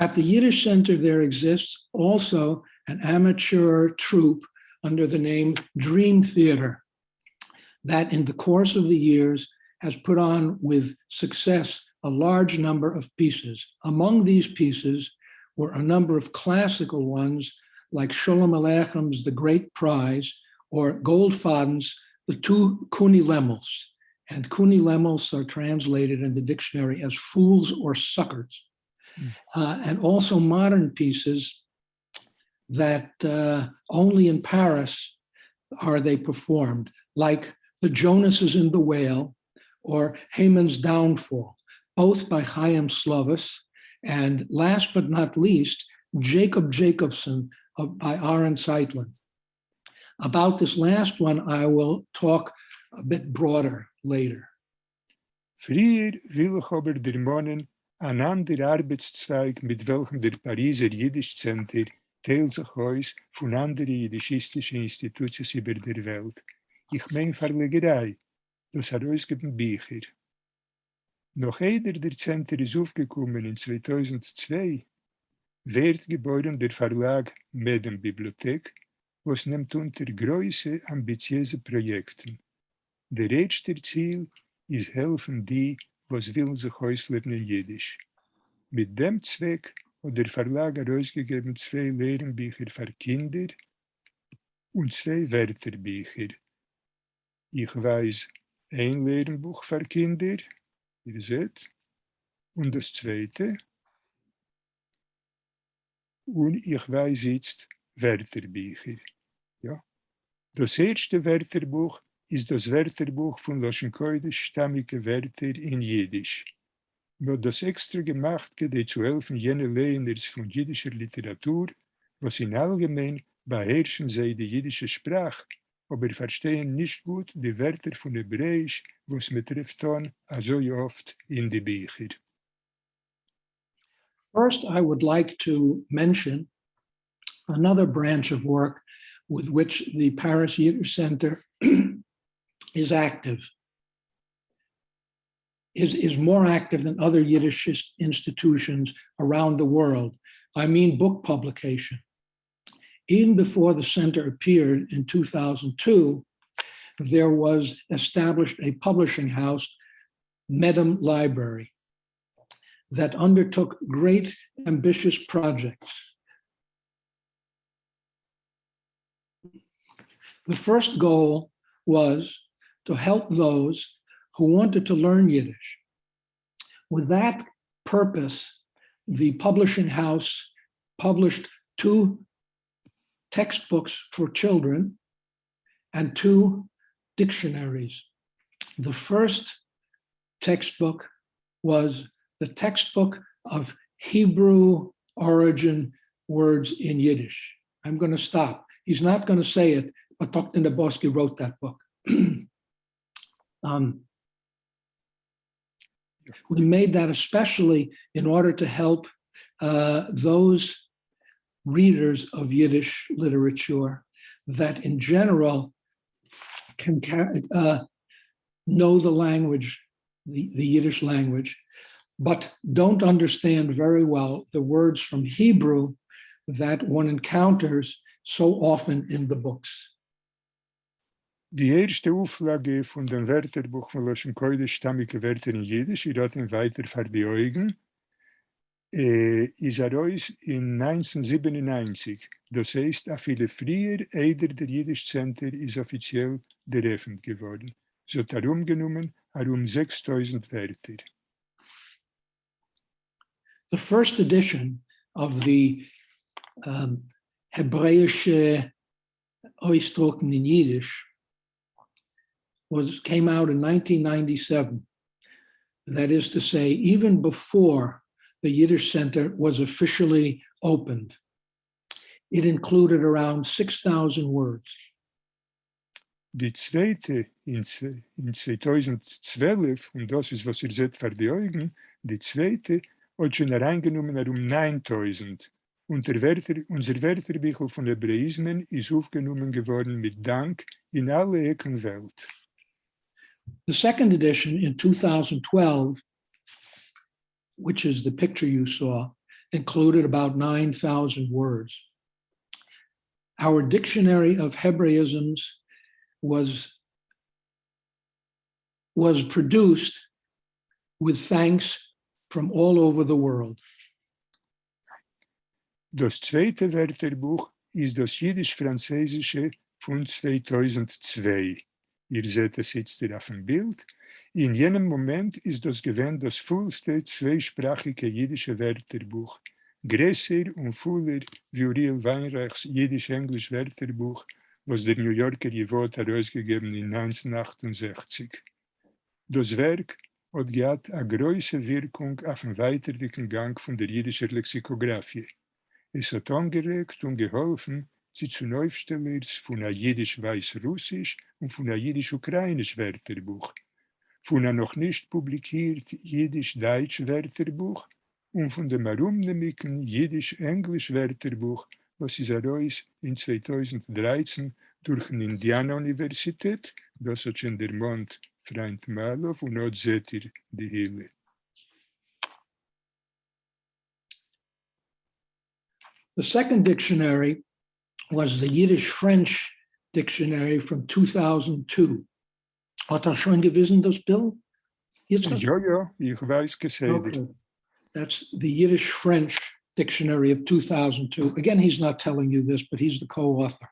At the Yiddish Center, there exists also an amateur troupe under the name Dream Theater that in the course of the years has put on with success a large number of pieces. Among these pieces were a number of classical ones like Sholem Aleichem's The Great Prize or Goldfaden's The Two Kuni Lemmels. And Kuni Lemmels are translated in the dictionary as fools or suckers. And also modern pieces that only in Paris are they performed, like The Jonases in the Whale or Haman's Downfall, both by Chaim Slovis, and last but not least, Jacob Jacobson by Aaron Zeitlin. About this last one, I will talk a bit broader later. Früher will ich aber der Monen ein anderer Arbeitszweig, mit welchem der Pariser Yiddish Center teilt sich aus von anderen jiddischistischen Institutionen über der Welt. Ich meine Verlegerei, das herausgeben Bücher. Noch einer der Center ist aufgekommen in 2002, wird geboren der Verlag Medem Bibliothek, was nimmt unter große, ambitiöse Projekten. Der erste Ziel ist helfen die, was will sich auslernen Jiddisch. Mit dem Zweck hat der Verlag herausgegeben 2 Lehrenbücher für Kinder und 2 Wörterbücher. Ich weiß, ein Lehrenbuch für Kinder, ihr seht, und das zweite. Und ich weiß jetzt Wörterbücher. Ja. Das erste Wörterbuch ist das Wörterbuch von Lashon Kodesh, stammige Wörter in Jiddisch. Nur das extra gemacht, zu helfen jene Lehners von jiddischer Literatur, was in allgemein beherrschen sie die jiddische Sprache, aber verstehen nicht gut die Wörter von Hebräisch, was mit trifft dann so oft in die Bücher. First, I would like to mention another branch of work with which the Paris Yiddish Center is active, is more active than other Yiddish institutions around the world. I mean book publication. Even before the center appeared in 2002, there was established a publishing house, Medem Library, that undertook great ambitious projects. The first goal was to help those who wanted to learn Yiddish. With that purpose, the publishing house published 2 textbooks for children and 2 dictionaries. The first textbook was the textbook of Hebrew origin words in Yiddish. I'm going to stop. He's not going to say it, but Dr. Naborski wrote that book. We made that especially in order to help those readers of Yiddish literature that in general can know the language, the Yiddish language, but don't understand very well the words from Hebrew that one encounters so often in the books. Die erste Auflage von dem Wörterbuch von Lashon Kodesh, stammige Wörter in Jiddisch, ich rate ihn weiter für die Augen, ist heraus in 1997. Das heißt, auch viele früher, eider der Yiddish Center ist offiziell der Öffent geworden. So hat herumgenommen, 6000 Wörter. The first edition of the Hebräische Ausdrucken in Yiddish came out in 1997. That is to say, even before the Yiddish Center was officially opened. It included around 6,000 words. Die zweite in 2012, und das ist, was ihr seht vor die Augen, die zweite hat schon hereingenommen 9000. Unser Wörterbuch von Hebräismen ist aufgenommen geworden mit Dank in alle Ecken Welt. The second edition in 2012, which is the picture you saw, included about 9,000 words. Our dictionary of Hebraisms was produced with thanks from all over the world. Das zweite Wörterbuch ist das Jiddisch-Französische von 2002. Ihr seht es jetzt hier auf dem Bild. In jenem Moment ist das gewesen das vollste zweisprachige jiddische Wörterbuch, größer und voller wie Uriel Weinreichs Jiddisch-Englisch Wörterbuch, was der New Yorker YIVO hat herausgegeben in 1968. Das Werk hat gehabt eine große Wirkung auf den weiterlichen Gang von der jiddischen Lexikographie. Es hat angeregt und geholfen, sie zu Neufstellers von einem Jiddisch-Weiß-Russisch und von einem Jiddisch-Ukrainisch Wörterbuch, von einem noch nicht publiziert Jiddisch-Deutsch Wörterbuch und von dem herumnehmigen Jiddisch-Englisch Wörterbuch, was ist heraus in 2013 durch eine Indiana-Universität, das hat schon der Mond Freund Malow und dort seht ihr die Hille. The second dictionary was the Yiddish-French dictionary from 2002. Hat schon gewesen, das Bill? Yitskhok? Ja, ich weiß gesehen. Okay. That's the Yiddish-French dictionary of 2002. Again, he's not telling you this, but he's the co-author.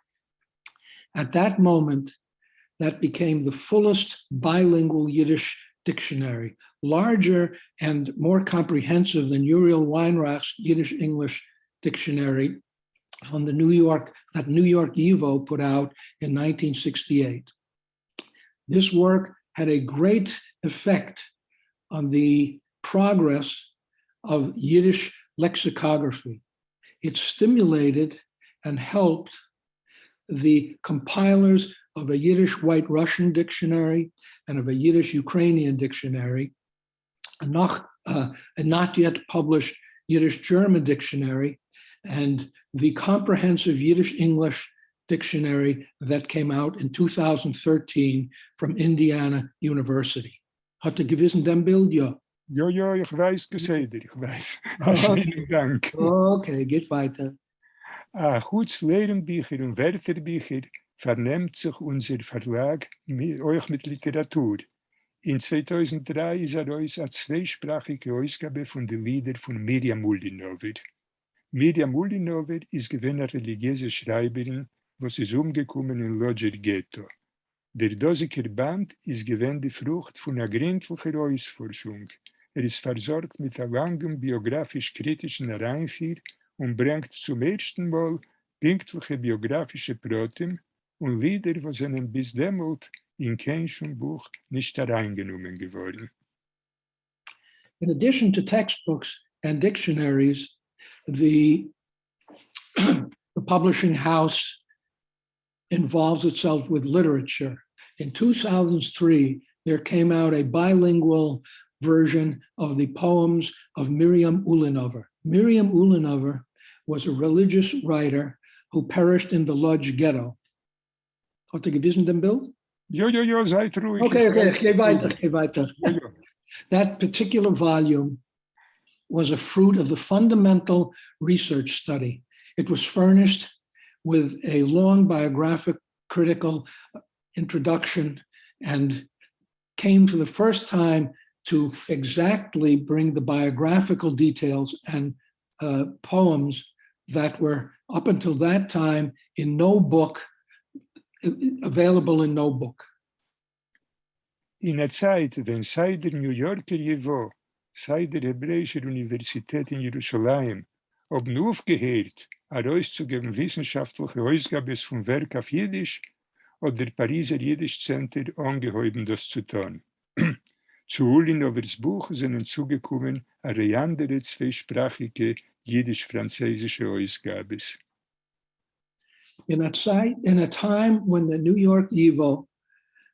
At that moment, that became the fullest bilingual Yiddish dictionary, larger and more comprehensive than Uriel Weinreich's Yiddish-English dictionary from the New York YIVO put out in 1968. This work had a great effect on the progress of Yiddish lexicography. It stimulated and helped the compilers of a Yiddish White Russian dictionary and of a Yiddish Ukrainian dictionary, a not yet published Yiddish German dictionary, and the comprehensive Yiddish English dictionary that came out in 2013 from Indiana University. Hat gewissen dem Bild? Ja. Ja, ich weiß gesehen, ich weiß. Vielen Dank. Okay, geht weiter. Gutes Lehrenbücher und Wörterbücher vernimmt sich unser Verlag euch mit Literatur. In 2003 ist uns eine zweisprachige Ausgabe von den Liedern von Miriam Ulinover. Miriam Ulinover ist eine religiöse Schreiberin, was ist umgekommen in Lodger Ghetto. Der Dosiker Band ist die Frucht von einer gründlichen Ausforschung. Ist versorgt mit einem langen biografisch-kritischen Reinführ und bringt zum ersten Mal pünktliche biografische Protem und Lieder, die sind bis demult in kein Buch nicht hereingenommen geworden. In addition to textbooks and dictionaries, the publishing house involves itself with literature. In 2003, there came out a bilingual version of the poems of Miriam Ulinover. Miriam Ulinover was a religious writer who perished in the Lodz ghetto. Hat gewissen dem Bild? Ja, seid ruhig. Okay, geh weiter. Ja. That particular volume was a fruit of the fundamental research study. It was furnished with a long biographic critical introduction and came for the first time to exactly bring the biographical details and poems that were up until that time in no book, available in no book. In der Zeit, wenn seit der New Yorker YIVO, seit der Hebräischen Universität in Jerusalem, haben aufgehört, herauszugeben wissenschaftliche Ausgaben von Werk auf Jiddisch, hat der Pariser Yiddish Center angehoben, das zu tun. Zu Ulinovers Buch sind hinzugekommen eine andere zweisprachige jiddisch-französische Ausgabe. In a time when the New York YIVO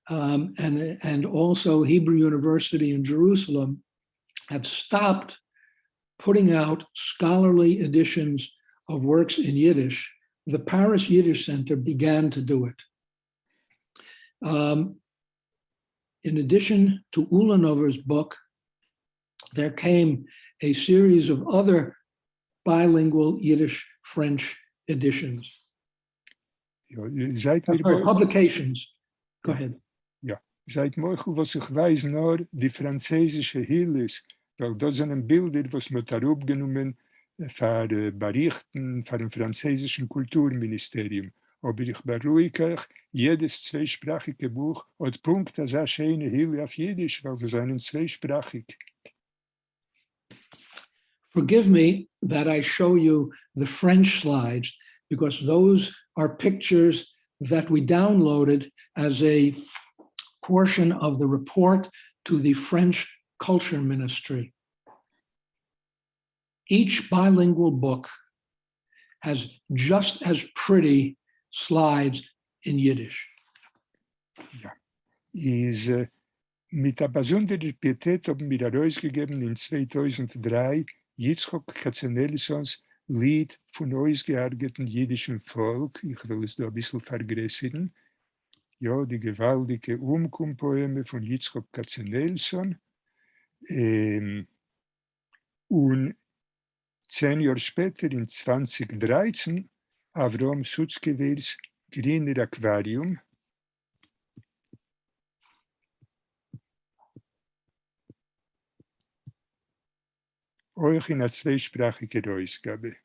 and also Hebrew University in Jerusalem had stopped putting out scholarly editions of works in Yiddish, the Paris Yiddish Center began to do it. In addition to Ulinover's book, there came a series of other bilingual Yiddish-French editions. Publications. Go ahead. Ja, seit Michael, was ich weiß, nur die französische Hilles, weil da sind Bilder, was man da aufgenommen für Berichten für dem französischen Kulturministerium. Aber ich beruhige euch, jedes zweisprachige Buch hat Punkt, das eine schöne Hille auf Jiddisch, weil sie sind zweisprachig. Forgive me that I show you the French slides, because those are pictures that we downloaded as a portion of the report to the French Culture Ministry. Each bilingual book has just as pretty slides in Yiddish. Ja, mit der besonderen Pietät haben wir herausgegeben in 2003 Yitskhok Niborskis Lied von ausgearbeiteten jüdischen Volk. Ich will es da ein bisschen vergrößern. Ja, die gewaltige Umkompoeme von Yitskhok Niborski. Und 10 Jahre später, in 2013, Avrom Sutzkevirs Grüner Aquarium. Euch in einer zweisprachigen Ausgabe.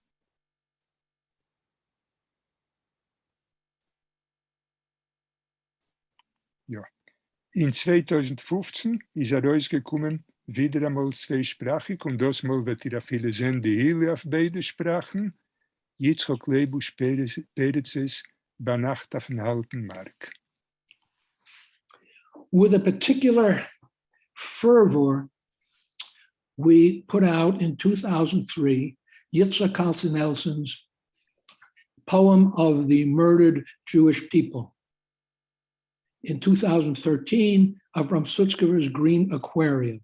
Ja. In 2015 ist rausgekommen, wieder einmal zweisprachig, und das Mal wird ihr viele Sende Hille auf beide Sprachen. Yitskhok Niborski Peretzes Banacht auf den Haltenmark. With a particular fervor, we put out in 2003 Yitskhok Nelson's poem of the murdered Jewish people. In 2013, Avram Sutzkever's Green Aquarium.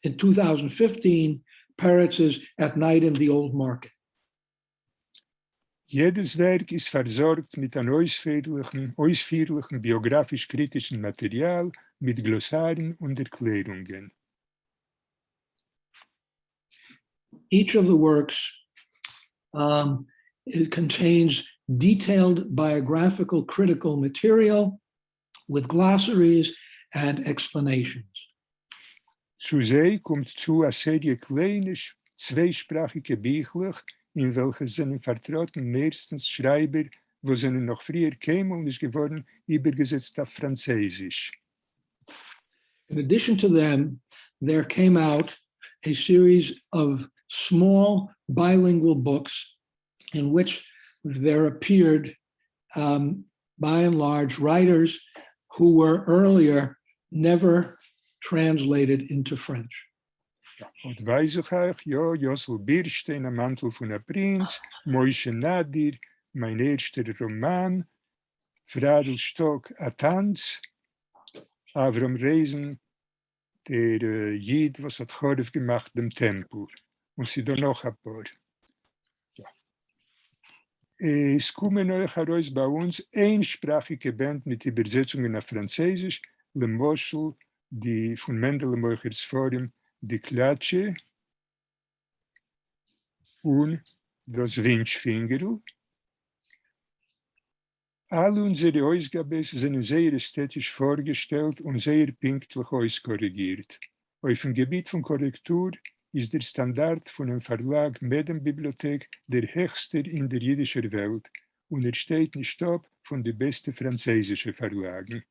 In 2015, Peretz's At Night in the Old Market. Jedes Werk ist versorgt mit einem ausführlichen biografisch-kritischen Material, mit Glossaren und Erklärungen. Each of the works it contains detailed biographical critical material with glossaries and explanations. Zu sie kommt zu eine Serie kleine, zweisprachige Bücher, in welchen sind vertreten meistens Schreiber, wo sie noch früher kämen und ist geworden, übergesetzt auf Französisch. In addition to them, there came out a series of small bilingual books in which there appeared, by and large, writers who were earlier never translated into French. Und weiß ich euch, ja, Jossel Birstein, am Mantel von der Prinz, Moishe Nadir, mein erster Roman, Fradelstock, a Tanz, Avram Reisen, der Jid, was hat Chorf gemacht, dem Tempel. Und sie da noch ein paar. Ja. Es kommen euch heraus bei uns einsprachige Band mit Übersetzungen auf Französisch, Le Moschel, die von Mendel Mochers Forum, die Klatsche und das Windschfingerl. Alle unsere Ausgaben sind sehr ästhetisch vorgestellt und sehr pünktlich auskorrigiert. Auf dem Gebiet von Korrektur ist der Standard von dem Verlag Medem Bibliothek der höchste in der jiddischen Welt und steht nicht ab von den besten französischen Verlagen.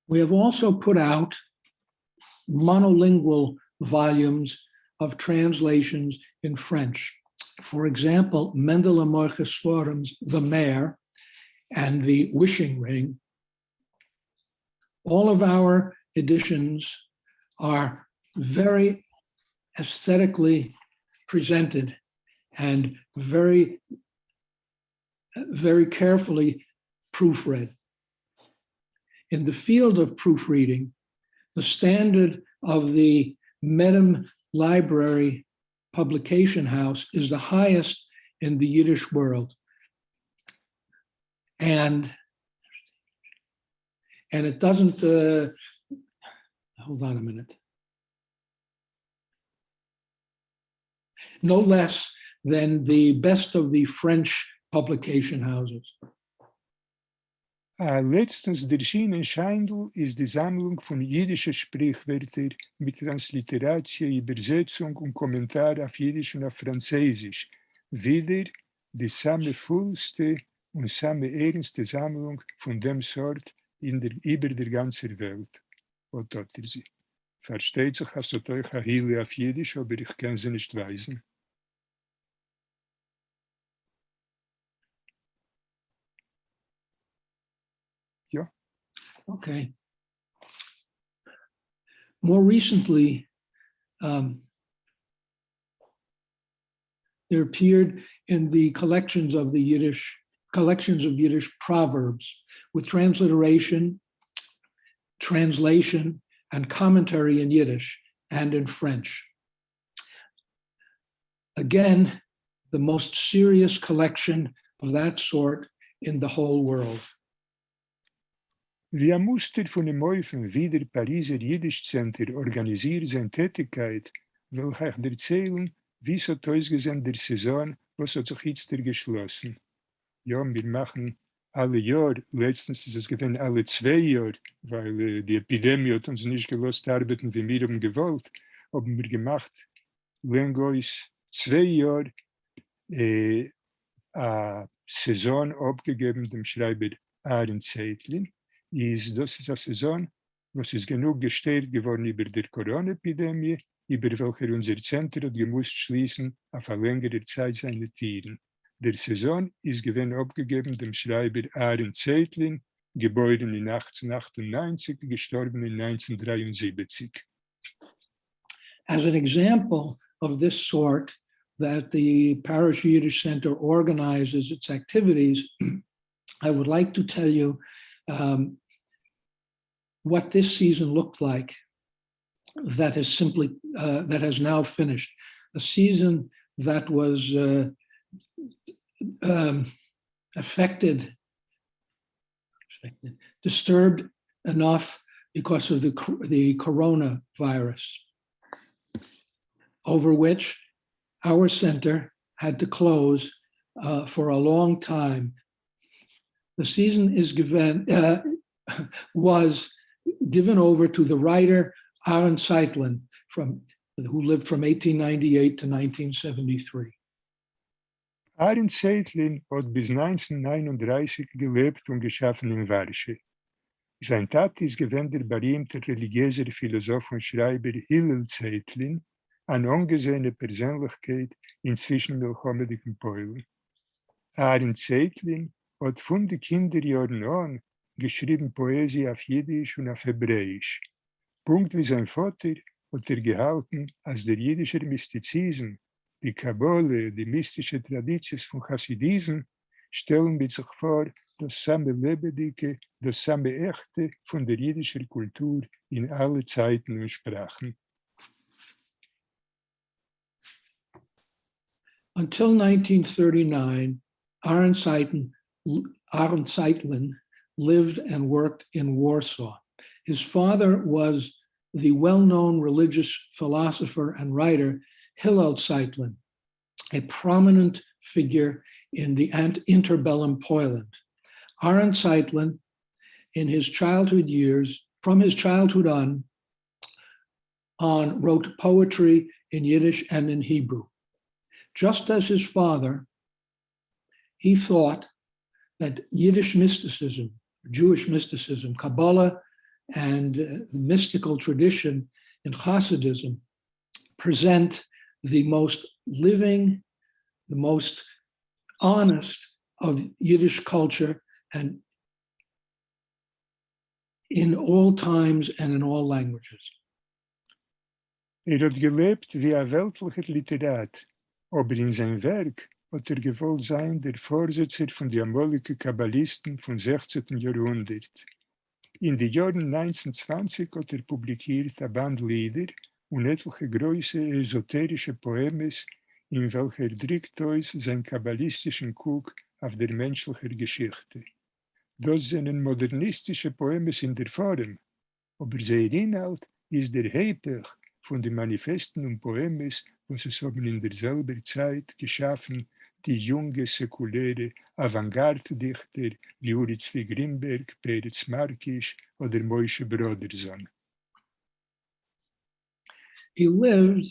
We have also put out monolingual volumes of translations in French. For example, Mendel and Marcus Forum's The Mare and The Wishing Ring. All of our editions are very aesthetically presented and very, very carefully proofread. In the field of proofreading, the standard of the Medem Library publication house is the highest in the Yiddish world. And it doesn't, hold on a minute. No less than the best of the French publication houses. Letztens erschienen Scheindl ist die Sammlung von jiddischen Sprichwörtern mit Transliteratio, Übersetzung und Kommentar auf Jiddisch und auf Französisch. Wieder die vollste und ernste Sammlung von dem Sort über der ganzen Welt. Und dort ist sie. Versteht sich, hast du euch eine Hille auf Jiddisch, aber ich kann sie nicht weisen. Ja. Okay. More recently, there appeared in the collections of Yiddish proverbs with transliteration, translation, and commentary in Yiddish and in French. Again, the most serious collection of that sort in the whole world. Wie ein Muster von dem Häufen wie der Pariser Yiddish Center organisiert seine Tätigkeit, will ich euch erzählen, wie es hat ausgesehen der Saison, was hat sich jetzt geschlossen. Ja, wir machen alle Jahr, letztens ist es gewesen alle 2 Jahre, weil die Epidemie hat uns nicht gelassen arbeiten, wie wir haben gewollt, haben wir gemacht, länger als 2 Jahre eine Saison abgegeben dem Schreiber Aaron Zeitlin. Das ist eine Saison, was ist genug gestört geworden über die Corona-Epidemie, über welche unser Zentrum hat gemusst schließen auf eine längere Zeit seine Tieren. Der Saison ist gewesen abgegeben dem Schreiber Aaron Zeitlin, geboren in 1898, gestorben in 1973. As an example of this sort, that the Paris Yiddish Center organizes its activities, I would like to tell you what this season looked like that has now finished. A season that was disturbed enough because of the coronavirus, over which our center had to close for a long time. The season was given over to the writer Aaron Zeitlin, who lived from 1898 to 1973. Aaron Tsaytlin hat bis 1939 gelebt und geschaffen in Warsche. Sein Tat ist gewesen der berühmte religiöse Philosoph und Schreiber Aaron Zeitlin, eine angesehene Persönlichkeit in zwischenmilchomedigen Polen. Aaron Zeitlin hat von den Kinderjahren an geschrieben Poesie auf Jiddisch und auf Hebräisch. Punkt wie sein Vater hat gehalten, als der jiddische Mystizismus, die Kabbale, die mystische Traditions von Hasidism stellen mit sich vor das samme Lebendige, das samme Echte von der jiddischen Kultur in alle Zeiten und Sprachen. Until 1939, Aaron Zeitlin lived and worked in Warsaw. His father was the well-known religious philosopher and writer Hillel Zeitlin, a prominent figure in the interbellum Poland. Aaron Zeitlin, in his childhood years, from his childhood on, wrote poetry in Yiddish and in Hebrew. Just as his father, he thought that Yiddish mysticism, Jewish mysticism, Kabbalah, and mystical tradition in Hasidism present the most living, the most honest of Yiddish culture, and in all times and in all languages. Hat gelebt wie ein weltlicher Literat, aber in sein Werk hat gewollt sein der Vorsitzender von den amolischen Kabbalisten vom 16. Jahrhundert. In den Jahren 1920 hat publiziert eine Band Lieder und etliche große esoterische Poemes, in welcher drückt uns sein kabbalistischen Guck auf der menschlichen Geschichte. Das sind modernistische Poemes in der Form, aber sein Inhalt ist der Heipech von den Manifesten und Poemes, was es haben in derselben Zeit geschaffen, die junge, säkuläre Avantgarde-Dichter wie Uri Zvi Grimberg, Peretz Markisch oder Moshe Broderson. He lived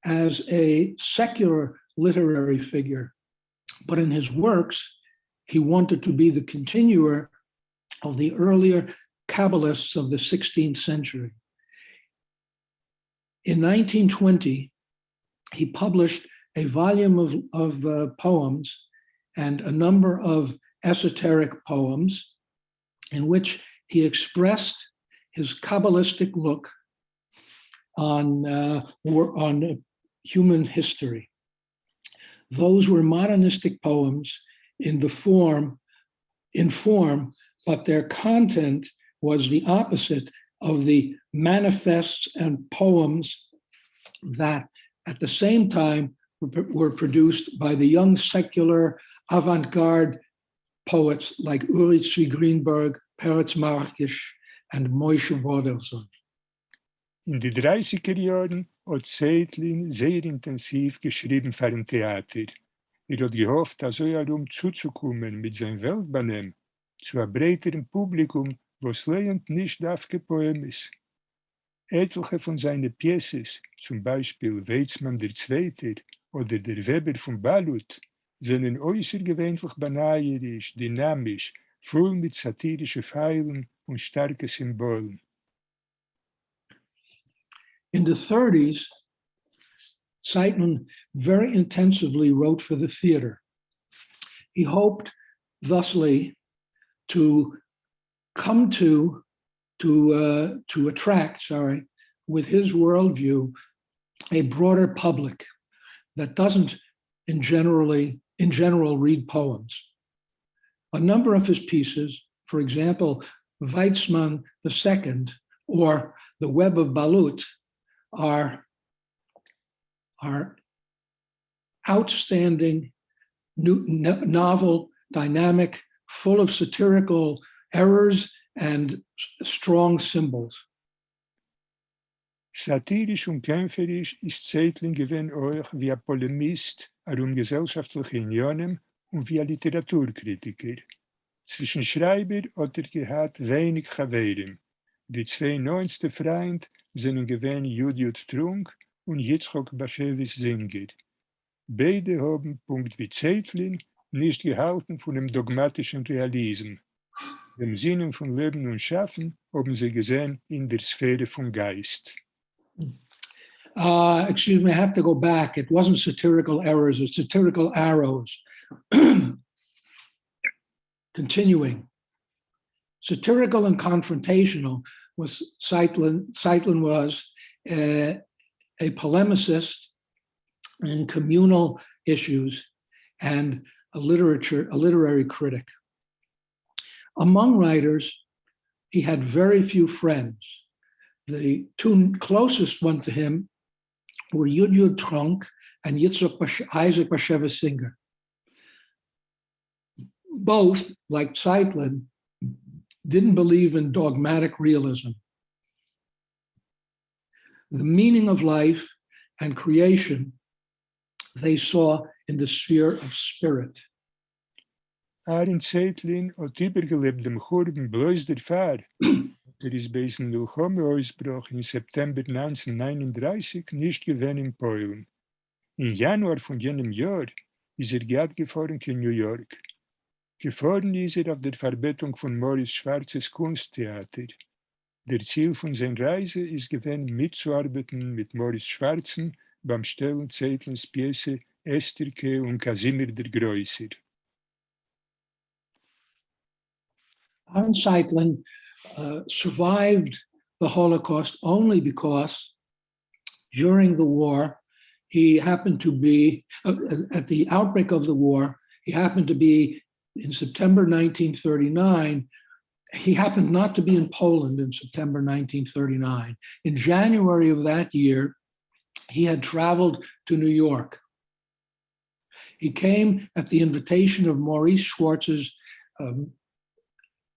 as a secular literary figure, but in his works, he wanted to be the continuer of the earlier Kabbalists of the 16th century. In 1920, he published a volume of poems and a number of esoteric poems in which he expressed his Kabbalistic look on human history. Those were modernistic poems in form, but their content was the opposite of the manifests and poems that at the same time were produced by the young secular avant-garde poets like Uri Zvi Greenberg, Peretz Markisch, and Moshe Broderson. In den 30er Jahren hat Zeitlin sehr intensiv geschrieben für ein Theater. Hat gehofft, so herum zuzukommen mit seinem Weltbenehmen zu einem breiteren Publikum, was lehnt nicht aufge Poemis. Etliche von seinen Pieces, zum Beispiel Weizmann der Zweite oder der Weber von Balut, sind äußergewöhnlich banaierisch, dynamisch, voll mit satirischen Pfeilen und starken Symbolen. In the 30s, Zeitlin very intensively wrote for the theater. He hoped thusly to come to attract, with his worldview, a broader public that doesn't in general read poems. A number of his pieces, for example, Weizmann II or The Web of Balut, are outstanding, novel, dynamic, full of satirical errors and strong symbols. Satirisch und kämpferisch ist Zeitlin gewesen auch wie ein Polemist gesellschaftliche Unionen und wie ein Literaturkritiker. Zwischen Schreiber hat gehabt wenig Chaverim. Die zwei neueste Freunde sind gewesen Judith Trunk und Yitskhok Niborski. Beide haben, Punkt wie Zeitlin, nicht gehalten von dem dogmatischen Realismus. Dem Sinnen von Leben und Schaffen haben sie gesehen in der Sphäre vom Geist. Excuse me, I have to go back. It wasn't satirical errors, it's satirical arrows. Continuing. Satirical and confrontational was Zeitlin. Zeitlin was a polemicist in communal issues and a literary critic. Among writers, he had very few friends. The two closest one to him were Yudhid Trunk and Isaac Bashevis Singer. Both, like Zeitlin, didn't believe in dogmatic realism. The meaning of life and creation they saw in the sphere of spirit. Aaron Zeitlin hat übergelebt dem Churben bloß der Fahr. Ist bei diesem Milchome-Ausbruch im September 1939 nicht gewesen in Polen. Im Januar von jenem Jahr ist gerade gefahren in New York. Gefahren ist auf der Verbettung von Morris Schwarzes Kunsttheater. Der Ziel von seiner Reise ist gewesen, mitzuarbeiten mit Morris Schwarzen beim Stellen Zeitlins Pjese Esterke und Kasimir der Größer. Aaron Zeitlin survived the Holocaust only because during the war, he happened to be, at the outbreak of the war, he happened to be in September 1939, he happened not to be in Poland in September 1939. In January of that year, he had traveled to New York. He came at the invitation of Maurice Schwartz's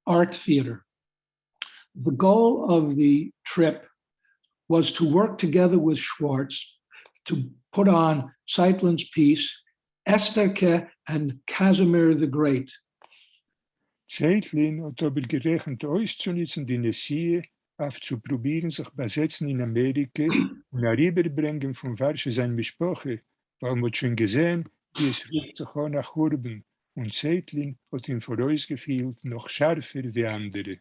art theater. The goal of the trip was to work together with Schwartz to put on Zeitlin's piece, Esterke and Casimir the Great. Zeitlin hat aber gerechnet auszunutzen die Nessie, aufzuprobieren sich besetzen in Amerika und herüberbringen von Warsche sein Besprache, weil man schon gesehen, wie es rückt sich auch nach Urben und Zeitlin hat ihn vorausgefühlt noch schärfer wie andere.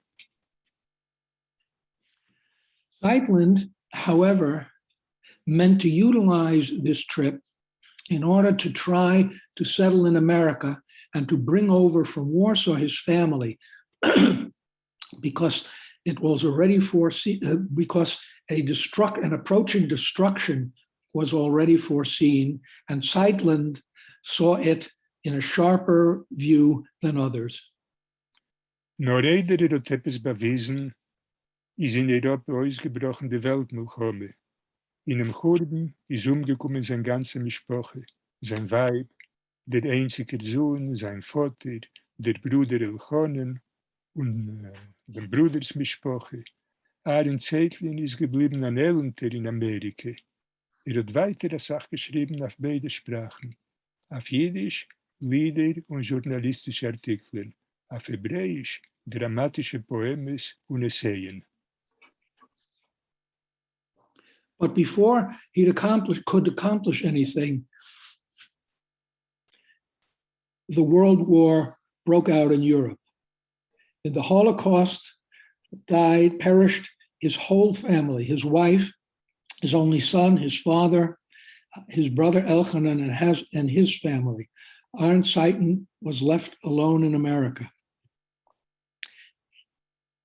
Zeitlin, however, meant to utilize this trip in order to try to settle in America and to bring over from Warsaw his family because it was already foreseen, because an approaching destruction was already foreseen, and Zeitlin saw it in a sharper view than others. Nur jeder hat etwas bewiesen, ist in Europa ausgebrochen die Weltmilchome. In dem Churben ist umgekommen seine ganze Mischproche, sein Weib, der einzige Sohn, sein Vater, der Bruder Elchonen und der Brudersmischproche. Aaron Zeitlin ist geblieben ein Älter in Amerika. Hat weitere Sachen geschrieben auf beide Sprachen, auf Jiddisch, Lieder und journalistische Artikel, auf Hebräisch, dramatische Poemes und Essayen. But before he could accomplish anything, the World War broke out in Europe. In the Holocaust, perished his whole family, his wife, his only son, his father, his brother Elchanan, and his family. Aaron Zeitlin was left alone in America.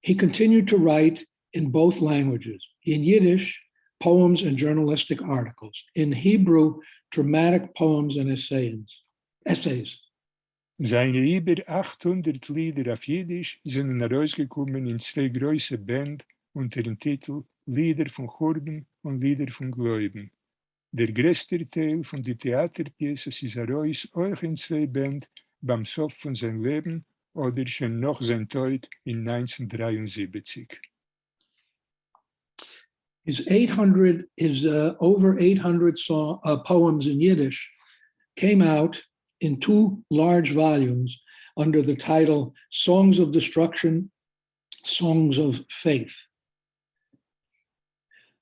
He continued to write in both languages, in Yiddish, poems and journalistic articles, in Hebrew, dramatic poems and essays. Seine über 800 Lieder auf Jiddisch sind herausgekommen in zwei große Band unter dem Titel Lieder von Churben und Lieder von Gläuben. Der größte Teil von den Theaterpieces ist heraus auch in zwei Band beim Sof von seinem Leben oder schon nach seinem Tod in 1973. His over 800 poems in Yiddish came out in 2 large volumes under the title Songs of Destruction, Songs of Faith.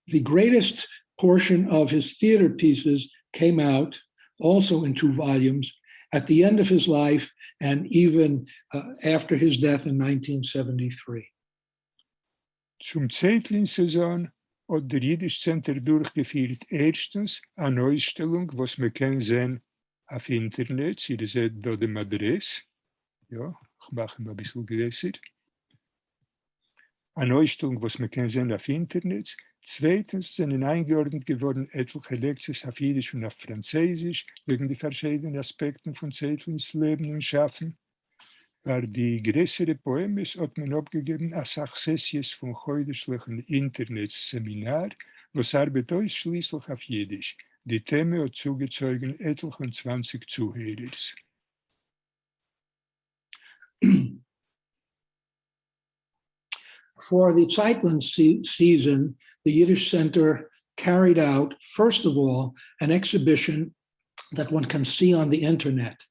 The greatest portion of his theater pieces came out also in 2 volumes at the end of his life and even after his death in 1973. Zum Zeitlin-Saison hat der Yiddish Center durchgeführt erstens eine Ausstellung, was man kann sehen auf Internet. Sie seht da den Adresse. Ja, ich mache ihn ein bisschen größer. Eine Ausstellung, was man kann sehen auf Internet. Zweitens sind eingeordnet geworden etliche Lektionen auf Jiddisch und auf Französisch wegen der verschiedenen Aspekten von Zeitlins Leben und Schaffen. Für die größere Poemen hat man abgegeben als Sessions von heutigen Internet-Seminar, was arbeitet ausschließlich auf Jiddisch. Die Themen hat zugezogen etlichen 20 Zuhörer. For the Zeitlin season, the Yiddish Center carried out, first of all, an exhibition that one can see on the internet.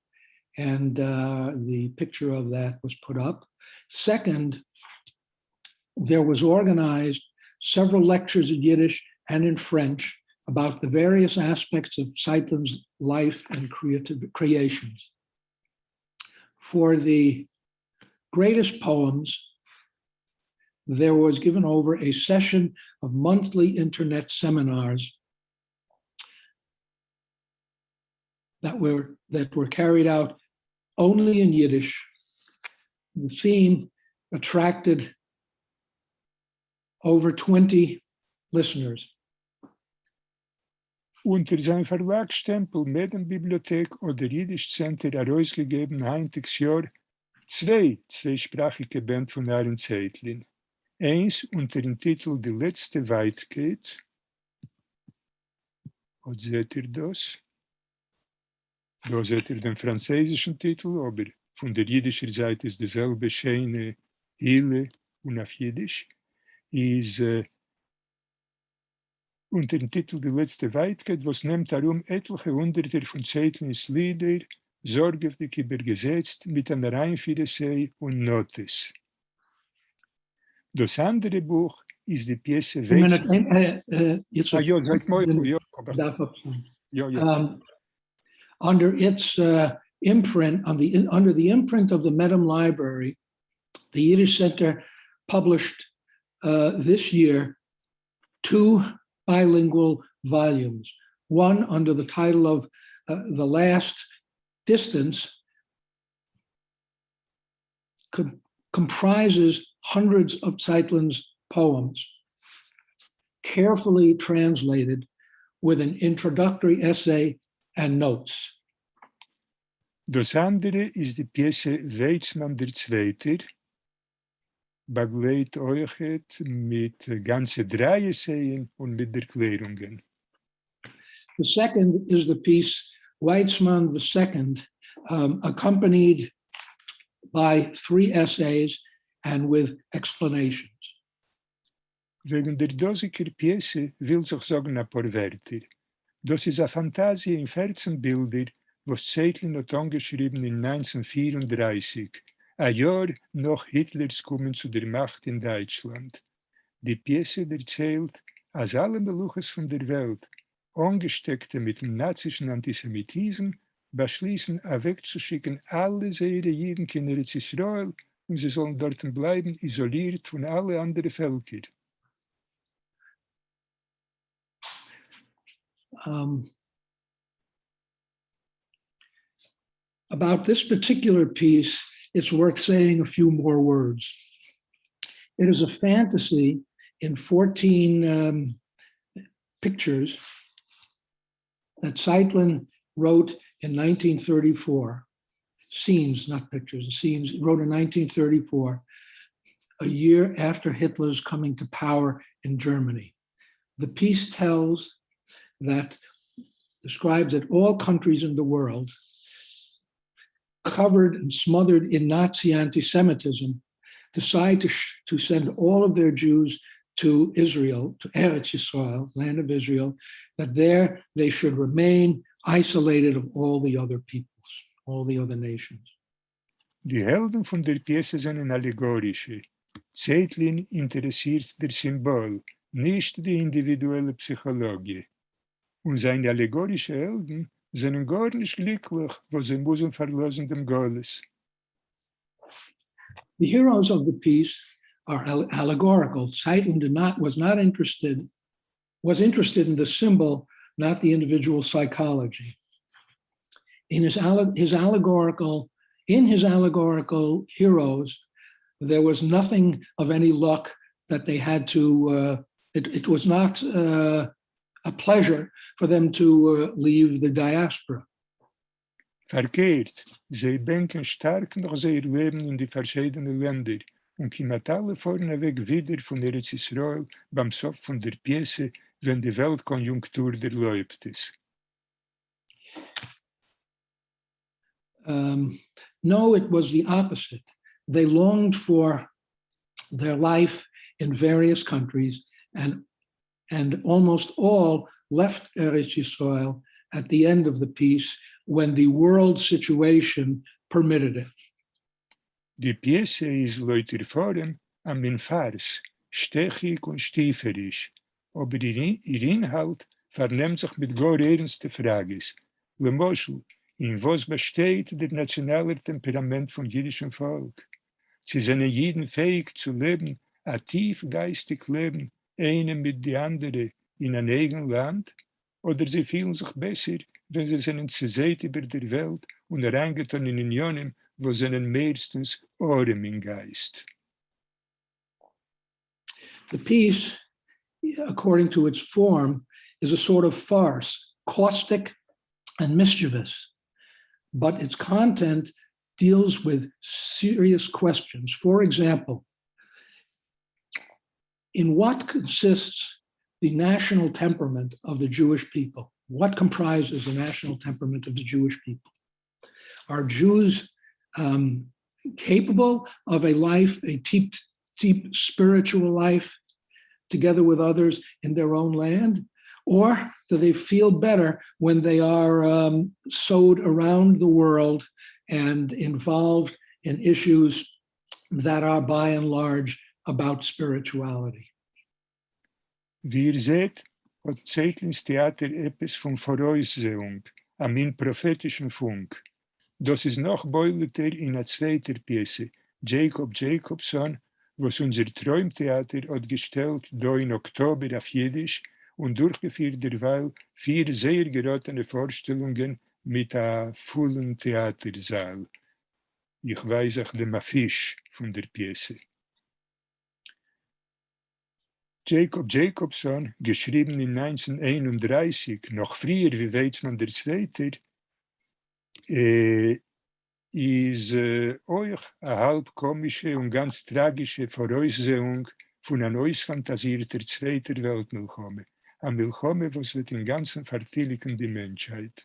And the picture of that was put up. Second, there was organized several lectures in Yiddish and in French about the various aspects of Zeitlin's life and creations. For the greatest poems, there was given over a session of monthly internet seminars that were carried out only in Yiddish. The theme attracted over 20 listeners. Unter seinem Verlagsstempel Medem Bibliothek hat der Yiddish Center herausgegeben heintiges Jahr 2 zweisprachige Bände von Aaron Zeitlin. Eins unter dem Titel Die letzte Weitkeit. Und seht ihr das? Da seht ihr den französischen Titel, aber von der jiddischen Seite ist dieselbe schöne Hille und auf Jiddisch. Ist unter dem Titel Die letzte Weitkeit, was nimmt darum etliche Hunderte von Zeitlins Lieder, sorgfältig übergesetzt mit einer Einführung und Notiz. Das andere Buch ist die Pièce Under its imprint, under the imprint of the Medem Library, the Yiddish Center published this year 2 bilingual volumes. One under the title of The Last Distance comprises hundreds of Zeitlin's poems, carefully translated with an introductory essay and notes. Das andere ist die Pièce Weizmann der Zweiter, begleitet euch mit ganze 3 Essayen und mit Erklärungen. The second is the piece Weizmann II, accompanied by 3 essays and with explanations. Wegen der dosiger Pièce will sich sagen ein paar Wörter. Das ist eine Fantasie in 14 Bilder, was Zeitlin hat angeschrieben in 1934, ein Jahr nach Hitlers Kommen zu der Macht in Deutschland. Die Pièce erzählt, als alle Meluches von der Welt, angesteckte mit dem nazischen Antisemitismus, beschließen, wegzuschicken alle ihre Judenkinder in Israel und sie sollen dort bleiben, isoliert von allen anderen Völkern. About this particular piece, it's worth saying a few more words. It is a fantasy in 14 pictures that Zeitlin wrote in 1934. Scenes, not pictures, scenes, wrote in 1934, a year after Hitler's coming to power in Germany. The piece describes that all countries in the world, covered and smothered in Nazi anti-Semitism, decide to send all of their Jews to Israel, to Eretz Yisrael, land of Israel, that there they should remain isolated of all the other peoples, all the other nations. Die Helden von der Pièce sind allegorische. Zeitlin interessiert der Symbol, nicht die individuelle Psychologie. Und seine allegorische Helden sind gar nicht glücklich, wo sie müssen verlassen dem Goles. The heroes of the piece are allegorical. Zeitlin was interested in the symbol, not the individual psychology. In his allegorical heroes, there was nothing of any luck that they had to, it was not a pleasure for them to leave the diaspora. Verkehrt, sie denken stark nach ihr Leben in die verschiedenen Länder und kommen alle vorneweg wieder von Eretz Israel beim Sof von der Pièce, wenn die Weltkonjunktur erlaubt ist. No, it was the opposite. They longed for their life in various countries, and almost all left Eretz Yisrael at the end of the peace when the world situation permitted it. Die Pièce ist lauter Form am Fars, stechig und stieferisch, aber ihr Inhalt vernimmt sich mit gar ernsten Fragen. Le Moschel, in was besteht der nationale Temperament vom jüdischen Volk? Sie sind jeden fähig zu leben, ein tief geistig Leben, eine mit die andere in einem eigenen Land? Oder sie fühlen sich besser, wenn sie sind zerseht über der Welt und reingetan in Unionen, wo sie meistens Ohren im Geist. The piece, according to its form, is a sort of farce, caustic and mischievous, but its content deals with serious questions. For example, in what consists the national temperament of the Jewish people? What comprises the national temperament of the Jewish people? Are Jews capable of a life, a deep spiritual life, together with others in their own land? Or do they feel better when they are sowed around the world and involved in issues that are by and large about spirituality? Wie ihr seht, hat Zeitlins Theater etwas von Voraussehung, am prophetischen Funk. Das ist noch beuleter in einer zweiten Pièce, Jacob Jacobson, was unser Träumtheater hat gestellt, da in Oktober auf Jiddisch und durchgeführt derweil 4 sehr geratene Vorstellungen mit einem vollen Theatersaal. Ich weiß auch dem Affiche von der Pièce. Jacob Jacobson, geschrieben in 1931, noch früher wie Weizmann II., ist euch eine halb komische und ganz tragische Voraussehung von einer ausfantasierten Zweiter Weltmilchome. Eine Milchome, was wird im Ganzen vertilgen die Menschheit.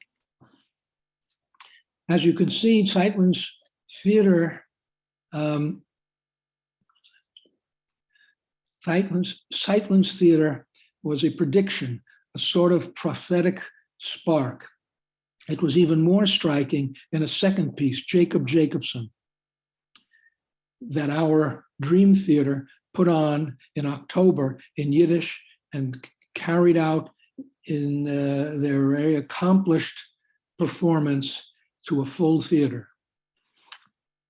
As you can see, Zeitlin's theater, Zeitlin's theater was a prediction, a sort of prophetic spark. It was even more striking in a second piece, Jacob Jacobson, that our Dream Theater put on in October in Yiddish and carried out in their very accomplished performance to a full theater.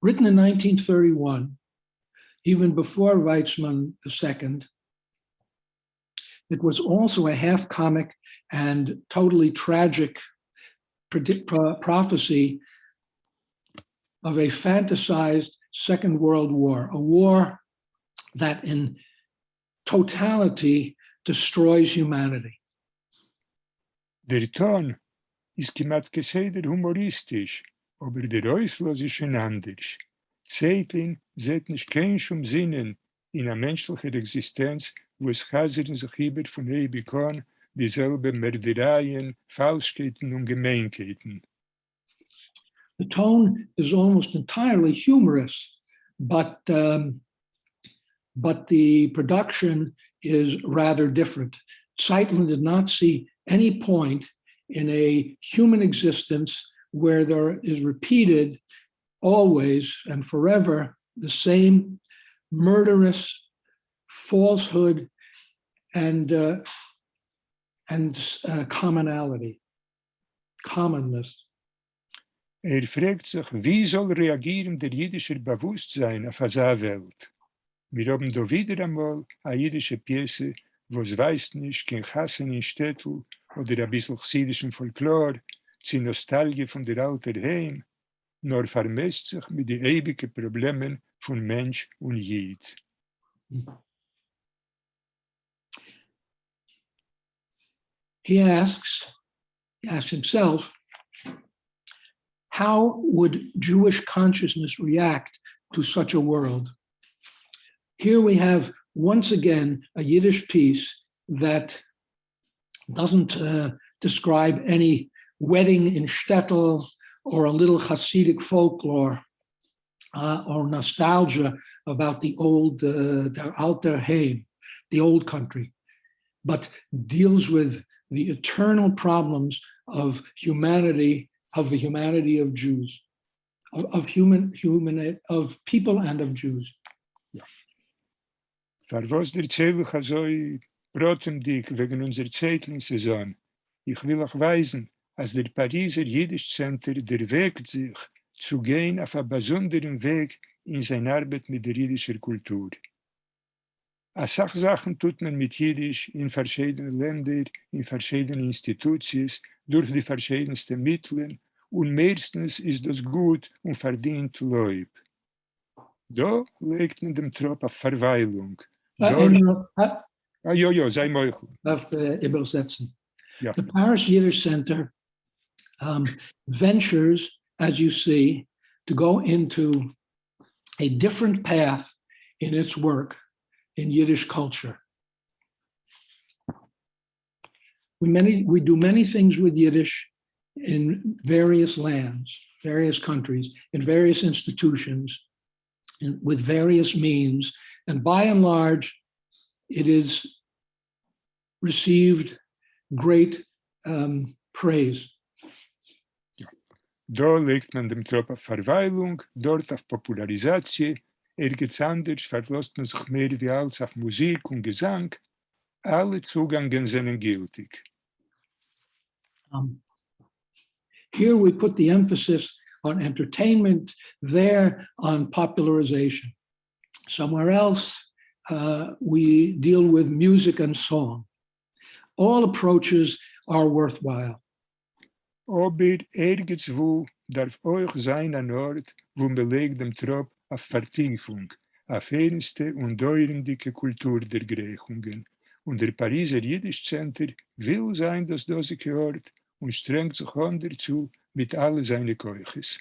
Written in 1931, even before Weizmann II, it was also a half comic and totally tragic prophecy of a fantasized Second World War, a war that in totality destroys humanity. Der Ton ist gemat geseder humoristisch, aber der Auslös ist schon anders. Zeitlin sieht nicht kein Sinnen in einer menschlichen Existenz, wo es hasern sich über von ewig an dieselbe Mördereien, Falschkeiten und Gemeinkeiten. The tone is almost entirely humorous, but the production is rather different. Zeitlin did not see any point in a human existence where there is repeated always and forever the same murderous falsehood and commonality, commonness. Fragt sich, wie soll reagieren der jüdische Bewusstsein auf diese Welt? Wir haben da wieder einmal eine jüdische Piese, wo es weiß nicht, kein Hassen in Städtel oder ein bisschen chassidischen Folklore, die Nostalgie von der alten Heim, nur vermisst sich mit den ewigen Problemen von Mensch und Jid. He asks himself, how would Jewish consciousness react to such a world? Here we have, once again, a Yiddish piece that doesn't describe any wedding in shtetl or a little Hasidic folklore or nostalgia about the old, der alter Heim, the old country, but deals with the eternal problems of humanity, of the humanity of Jews, of people and of Jews. Was erzähle ich also brotemdick wegen unserer Zeitlin-Saison? Ich will auch weisen, als der Pariser Yiddish Center der Weg sich zu gehen auf einen besonderen Weg in seiner Arbeit mit der jiddischen Kultur. Als Sachen tut man mit Jiddisch in verschiedenen Ländern, in verschiedenen Institutionen, durch die verschiedensten Mittel und meistens ist das gut und verdient Leib. Da legt man dem Trop auf Verweilung. Sei möglich. Übersetzen. Ja. The Paris Yiddish Center ventures, as you see, to go into a different path in its work in Yiddish culture. We do many things with Yiddish in various lands, various countries, in various institutions, with various means, and by and large, it is received great praise. Da legt man dem Trop auf Verweilung, dort auf Popularisatie, ergens anders verlässt man sich mehr wie als auf Musik und Gesang. Alle Zugänge sind gültig. Here we put the emphasis on entertainment, there on popularization. Somewhere else, we deal with music and song. All approaches are worthwhile. Aber irgendwo darf euch sein ein Ort, wo man legt dem Trop auf Vertiefung, auf ernste und deutliche Kultur der Grechungen. Und der Pariser Yiddish Center will sein das dosige Ort und strengt sich an dazu mit all seinen Keuches.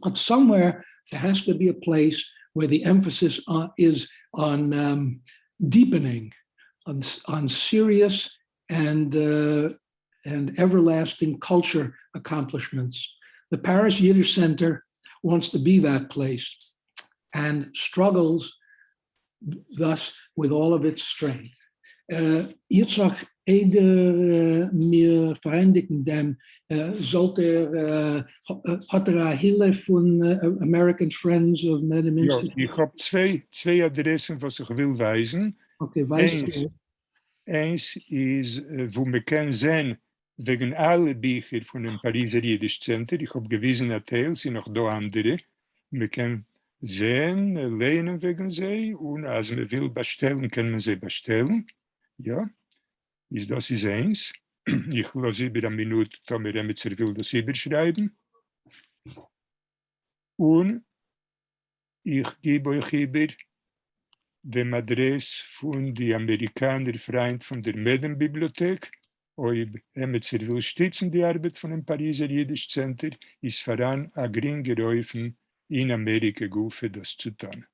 But somewhere there has to be a place where the emphasis is on deepening, on serious and everlasting culture accomplishments. The Paris Yiddish Center wants to be that place and struggles thus with all of its strength. Yitskhok, mir vereindigen dem, hat Hilfe von American Friends of Medem Institute? Ja, ich habe zwei Adressen, was ich will weisen. Okay, weißt du? Eins ist, wo man kann sehen, wegen aller Bücher von dem Pariser Yiddish Center, ich habe gewiesen, Teils sind noch da andere, man kann sehen, lehnen wegen sie und als man will bestellen, kann man sie bestellen. Ja, das ist eins. Ich lasse über eine Minute, Tomer Emitzer will das überschreiben. Und ich gebe euch über dem Adress von den Amerikaner Freund von der Medem Bibliothek. Ob Emitzer will stützen die Arbeit von dem Pariser Yiddish Center, ist voran ein geringer Häufen in Amerika Gufe, das zu tun.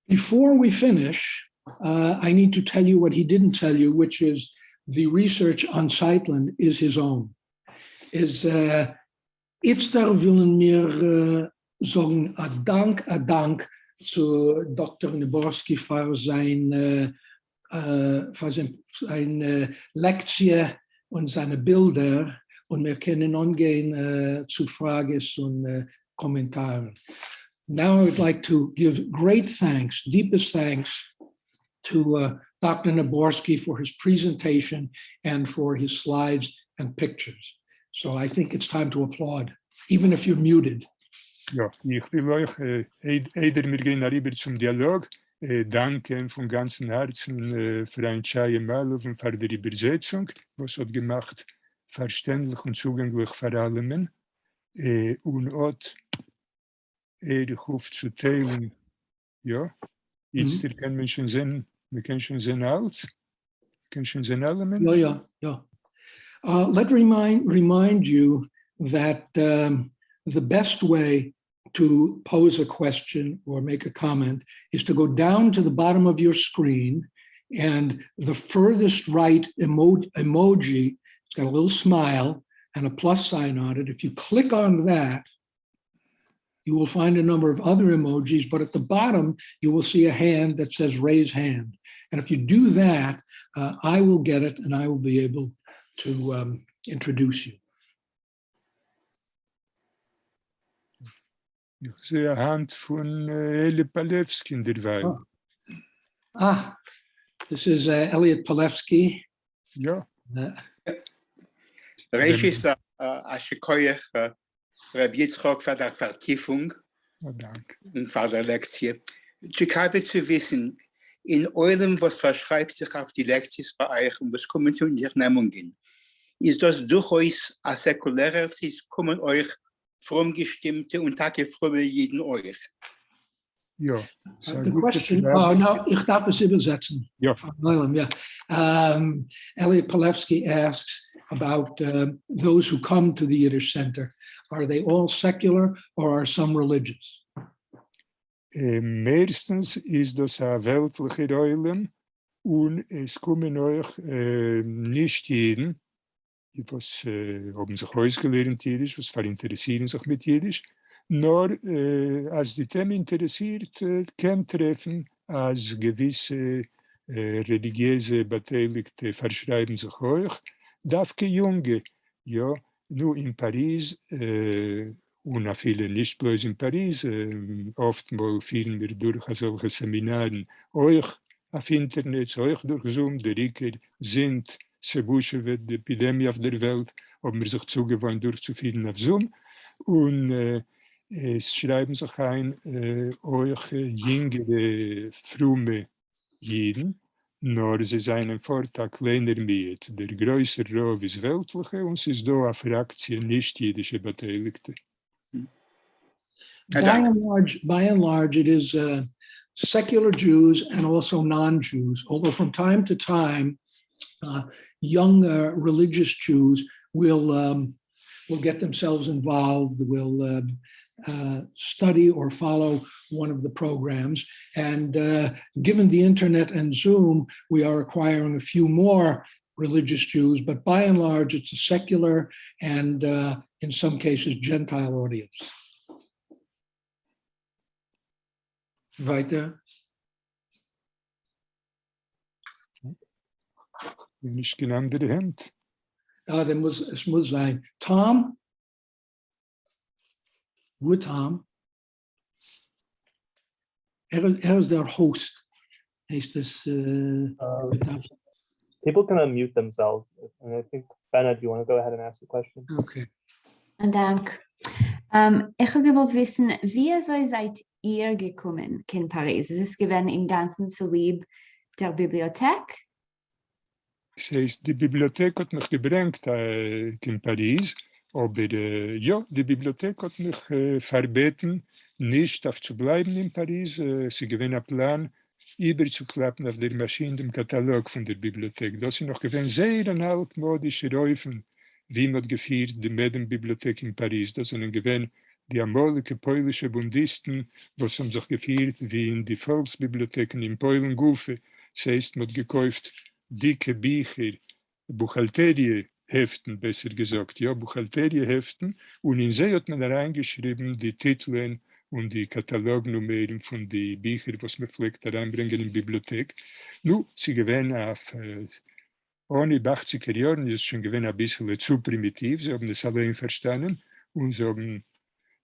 Before we finish, I need to tell you what he didn't tell you, which is the research on Zeitlin is his own. Jetzt wollen wir sagen, a Dank zu Dr. Naborski für sein seine Lektie und seine Bilder und wir können umgehen zu Fragen und Kommentaren. Now I would like to give great thanks, deepest thanks to Dr. Naborski for his presentation and for his slides and pictures. So I think it's time to applaud, even if you're muted. Ja, ich will euch, wir gehen rüber zum Dialog. Danke von ganzem Herzen für ein Schei Mal und für die Übersetzung, was hat gemacht, verständlich und zugänglich für alle. Und auch ich hoffe zu teilen, ja, jetzt können wir schon sehen, wir können schon sehen alles, können schon sehen alle. Yeah. Let remind you that the best way to pose a question or make a comment is to go down to the bottom of your screen, and the furthest right emoji, it's got a little smile and a plus sign on it. If you click on that, you will find a number of other emojis, but at the bottom, you will see a hand that says raise hand. And if you do that, I will get it and I will be able to introduce you. Ich sehe eine Hand von Eli Palewski in der Weile. This is Elliot Palewski. Ja. Regis Ashikoyech, Rabbi Yitskhok für die Vertiefung und für die Lektie. Ich habe zu wissen, in eurem, was verschreibt sich auf die Lektions bei euch und was kommen zu Unternehmungen, ist das durchaus ein säkularer, es kommen euch fromgestimmte und taggefromme jeden euch. Ja. The question, no, ich darf es übersetzen. Ja. Elliot Palewski asks about those who come to the Yiddish Center. Are they all secular or are some religious? Meistens ist das eine weltliche Rolle und es kommen euch nicht jeden, was haben sich ausgelernt Jiddisch, was interessieren sich mit Jiddisch, nur als die Themen interessiert, kann treffen, als gewisse religiöse Beteiligte verschreiben sich euch, darf ke Junge, ja, nur in Paris, und auch viele nicht bloß in Paris, oftmals fielen wir durch solche Seminaren, euch auf Internet, euch durch Zoom, die Riker sind, Sebusche wird die Epidemie auf der Welt, haben wir sich zugewandt durchzuführen auf Zoom. Und es schreiben sich ein, euch jüngere, frumme Jeden, nur sie seien Vortag kleiner mit. Der größere Rauf ist weltliche und es ist da eine Fraktion nicht-jüdische Beteiligte. By and large, it is secular Jews and also non-Jews, although from time to time, young religious Jews will get themselves involved, will study or follow one of the programs. And given the internet and Zoom, we are acquiring a few more religious Jews, but by and large, it's a secular and in some cases, Gentile audience. Weiter. Nicht genannt die Hand. Es muss sein. Tom? Wo Tom? Is their host. Heißt das, people can unmute themselves. And I think, Benna, do you want to go ahead and ask the question? Okay. Dank. Ich habe gewollt wissen, wie seid ihr gekommen in Paris? Ist es gewesen im Ganzen zu lieb der Bibliothek? Das heißt, die Bibliothek hat mich gebracht in Paris, aber ja, die Bibliothek hat mich verbeten, nicht aufzubleiben in Paris. Sie gewinnen einen Plan, überzuklappen auf der Maschine, dem Katalog von der Bibliothek. Das sind noch gewesen sehr altmodische Räufen, wie man geführt die Medem-Bibliothek in Paris. Das sind gewesen die amalige polnische Bundisten, was haben sich geführt wie in die Volksbibliotheken in Polen-Gufe. Das heißt, man hat gekauft dicke Bücher, Buchhalterieheften, besser gesagt, ja, Buchhalterieheften, und in sie hat man reingeschrieben die Titel und die Katalognummern von den Büchern, was man pflegt reinbringen in die Bibliothek. Nu, sie gewähnen auf ohne 80er Jahren, ist schon gewähnt ein bisschen zu primitiv, sie haben das allein verstanden und sie haben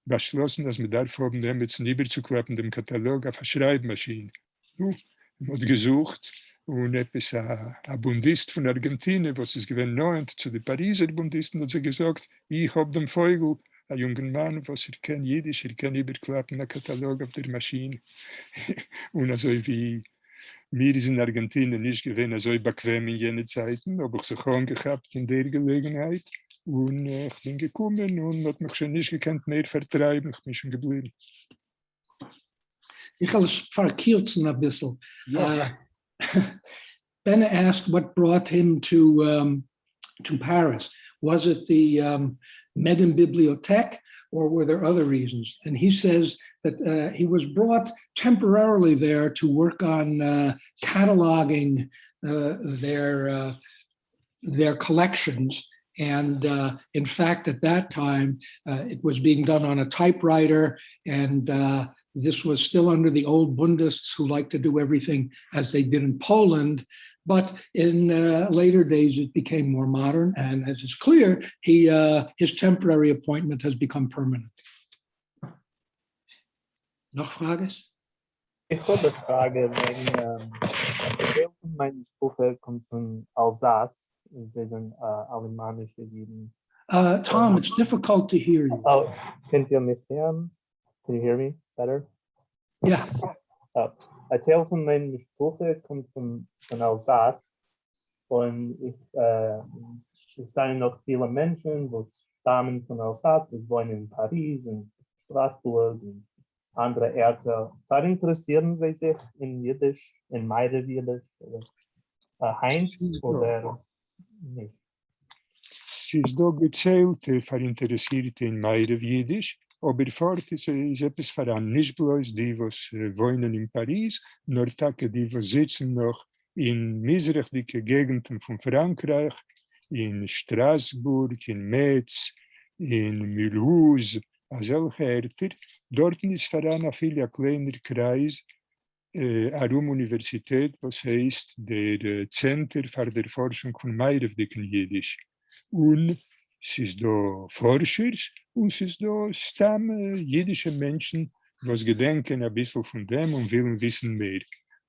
beschlossen, dass wir darf haben, dem jetzt überzuklappen, dem Katalog auf eine Schreibmaschine. Nu, man hat gesucht und etwas, ein Bundist von Argentina, was es gewähnt neu zu den Pariser Bundisten, hat sie gesagt, ich habe den Vogel, ein junger Mann, was kennt Jiddisch, kann überklappen, einen Katalog auf der Maschine. Und also wie mir ist in Argentinien nicht gewesen, so bequem in jenen Zeiten, aber ich sich angehabt in der Gelegenheit. Und ich bin gekommen und hat mich schon nicht gekannt mehr vertreiben, ich bin schon geblieben. Ich will es verkürzen ein bisschen. Ja. Ben asked what brought him to Paris. Was it the Medem Bibliothek, or were there other reasons? And he says that he was brought temporarily there to work on cataloging their collections. And in fact, at that time, it was being done on a typewriter, and this was still under the old Bundists who liked to do everything as they did in Poland. But in later days, it became more modern, and as it's clear, his temporary appointment has become permanent. Noch Frages? Ich habe eine Frage wegen meine Sprache kommt von Alsace. Wir sind alemannische Juden. Tom, it's difficult to hear you. Oh, könnt ihr mich hören? Can you hear me better? Yeah. Ein Teil von meiner Sprache kommt von Alsace und ich sehe noch viele Menschen, die stammen von Alsace, die wohnen in Paris, in Straßburg und andere Orte. Interessieren Sie sich in Jiddisch, in Meide Jiddisch oder Heinz oder nicht? Sie ist da gezählt, verinteressiert in Meide Jiddisch, aber fort ist etwas voran, nicht bloß die, was wohnen in Paris, nur die, was sitzen noch in misrachtige Gegenden von Frankreich, in Straßburg, in Metz, in Mulhouse, solche Orte. Dort ist voran ein viel kleiner Kreis, eine Universität, was heißt der Center für die Forschung von meidevdicken Jiddisch. Und es ist da Forscher und es ist da Stamm jiddische Menschen, was gedenken ein bisschen von dem und wollen wissen mehr.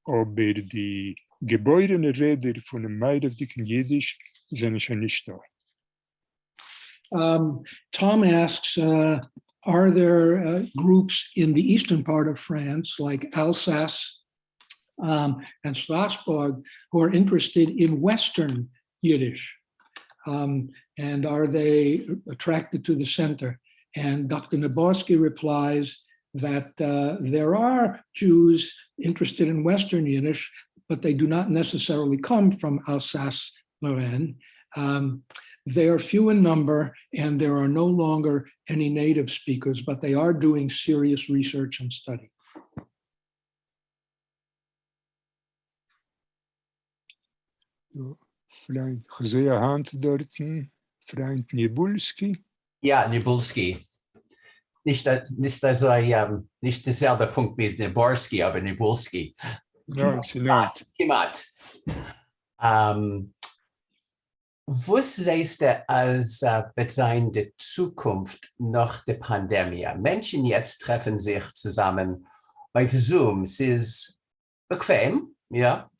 Aber die geborenen Räder von dem meidevdicken Jiddisch sind schon nicht da. Tom asks, are there groups in the eastern part of France, like Alsace and Strasbourg, who are interested in Western Yiddish? And are they attracted to the center? And Dr. Naborski replies that there are Jews interested in Western Yiddish, but they do not necessarily come from Alsace-Lorraine. They are few in number, and there are no longer any native speakers, but they are doing serious research and study. Vielleicht sehe eine Hand dort, Freund Niborski. Ja, Niborski. Nicht derselbe Punkt mit Naborski, aber Niborski. Nein, sie nicht. Was siehst du als Bezeichen der Zukunft nach der Pandemie? Menschen jetzt treffen sich zusammen auf Zoom. Es ist bequem, ja,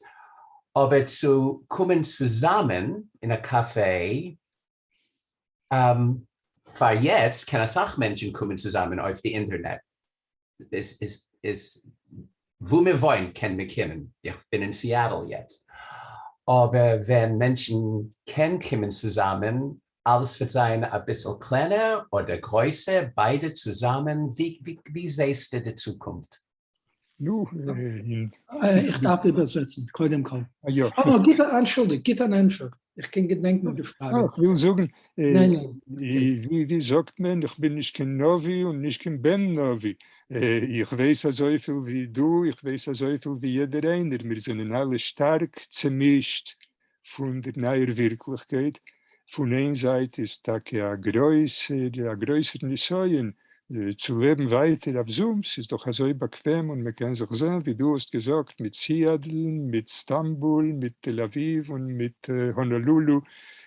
aber zu kommen zusammen in ein Café, für jetzt kann es auch Menschen kommen zusammen auf die Internet. Es ist, wo wir wollen, können wir kommen. Ich bin in Seattle jetzt. Aber wenn Menschen kommen zusammen, alles wird sein ein bisschen kleiner oder größer, beide zusammen. Wie siehst du die Zukunft? Ich darf übersetzen. Ja. Oh, geht an Antwort. Ich kann gedenken die Frage. Ich will sagen, Nein. wie sagt man, ich bin nicht kein Novi und nicht kein Ben Novi. Ich weiß so viel wie du, ich weiß so viel wie jeder einer. Wir sind alle stark zermischt von der neuen Wirklichkeit. Von einer Seite ist das ein größer Nisoyen, zu leben weiter auf Zooms ist doch so bequem und man kann sich sehen, wie du hast gesagt, mit Seattle, mit Istanbul, mit Tel Aviv und mit Honolulu,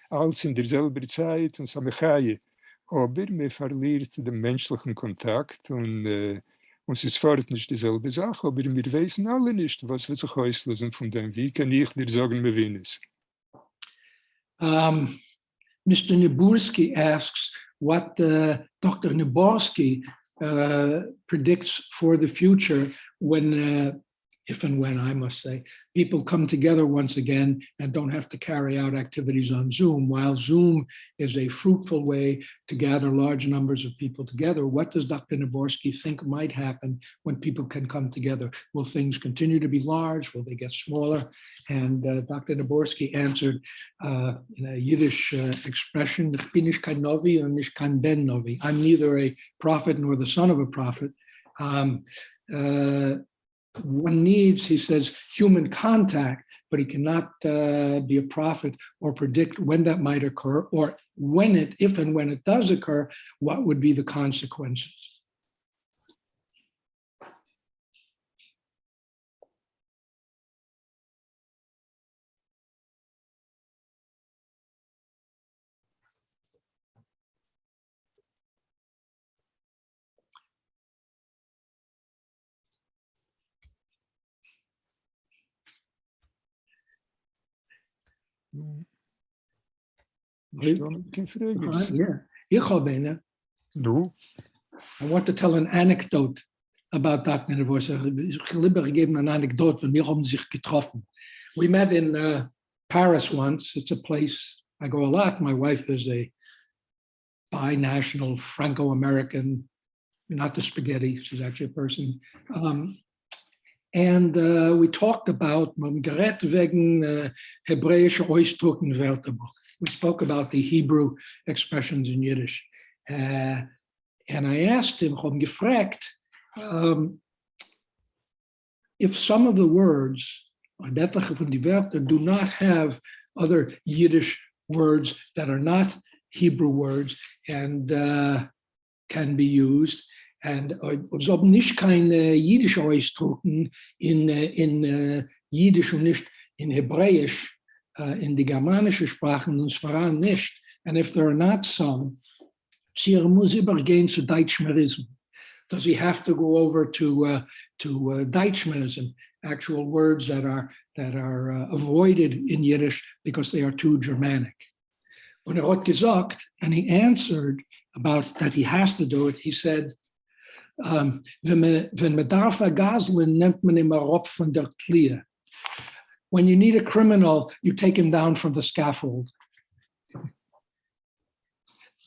alles in derselben Zeit und Samechaye. Aber man verliert den menschlichen Kontakt und es ist fort nicht dieselbe Sache, aber wir wissen alle nicht, was wird sich auslösen von dem. Wie kann ich dir sagen, wir wissen es? Mr. Niborski asks what Dr. Niborski predicts for the future when, if and when I must say, people come together once again and don't have to carry out activities on Zoom. While Zoom is a fruitful way to gather large numbers of people together, what does Dr. Naborski think might happen when people can come together? Will things continue to be large? Will they get smaller? And Dr. Naborski answered in a Yiddish expression, "Ich bin nicht kein Novi und nicht kein Ben Novi." I'm neither a prophet nor the son of a prophet. One needs, he says, human contact, but he cannot be a prophet or predict when that might occur, or when it, if and when it does occur, what would be the consequences. I want to tell an anecdote about Dr. Niborski. Ich lieber geben eine Anekdote, weil wir haben sich getroffen. We met in Paris once. It's a place I go a lot. My wife is a binational Franco-American, not the spaghetti, she's actually a person. And we talked about gerät wegen hebräische Ausdrucken Wörterbuch. We spoke about the Hebrew expressions in Yiddish. And I asked him, gefragt, if some of the words, do not have other Yiddish words that are not Hebrew words and can be used, and ob nicht keine Yiddish Ausdrucken in Yiddish und nicht in Hebräisch, in die germanische Sprachen, und zwar nicht. And if there are not some, sie muss übergehen zu Deutschmerism. Does he have to go over to Deutschmerism, actual words that are avoided in Yiddish because they are too Germanic? Und hat gesagt, and he answered about that he has to do it, he said, wenn man darf vergaseln, nennt man ihn Rob von der Klie. When you need a criminal, you take him down from the scaffold.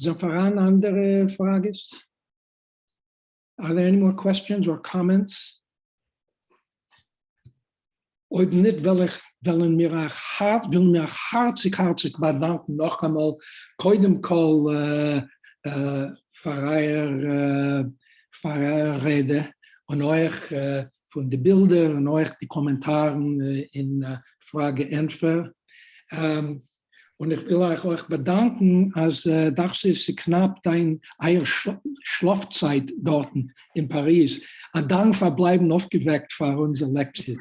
Andere Frages? Are there any more questions or comments? Ob nicht, will mir hartlich bedanken, noch einmal, koidem kol Rede und euch von den Bildern und euch die Kommentaren in Frage-Entfer. Und ich will euch bedanken, als das ist knapp eure Schlafzeit dort in Paris. Ein Dank verbleiben aufgeweckt für unsere Lektion.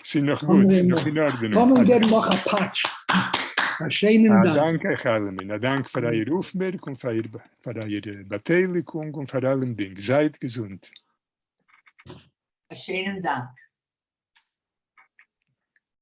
Sie noch gut, Sie noch in Ordnung. Kommen wir noch ein Patsch. Schönen Dank. Dank euch allen. Dank für eure Aufmerksamkeit, für eure Beteiligung und für allem Ding. Seid gesund. Schönen Dank.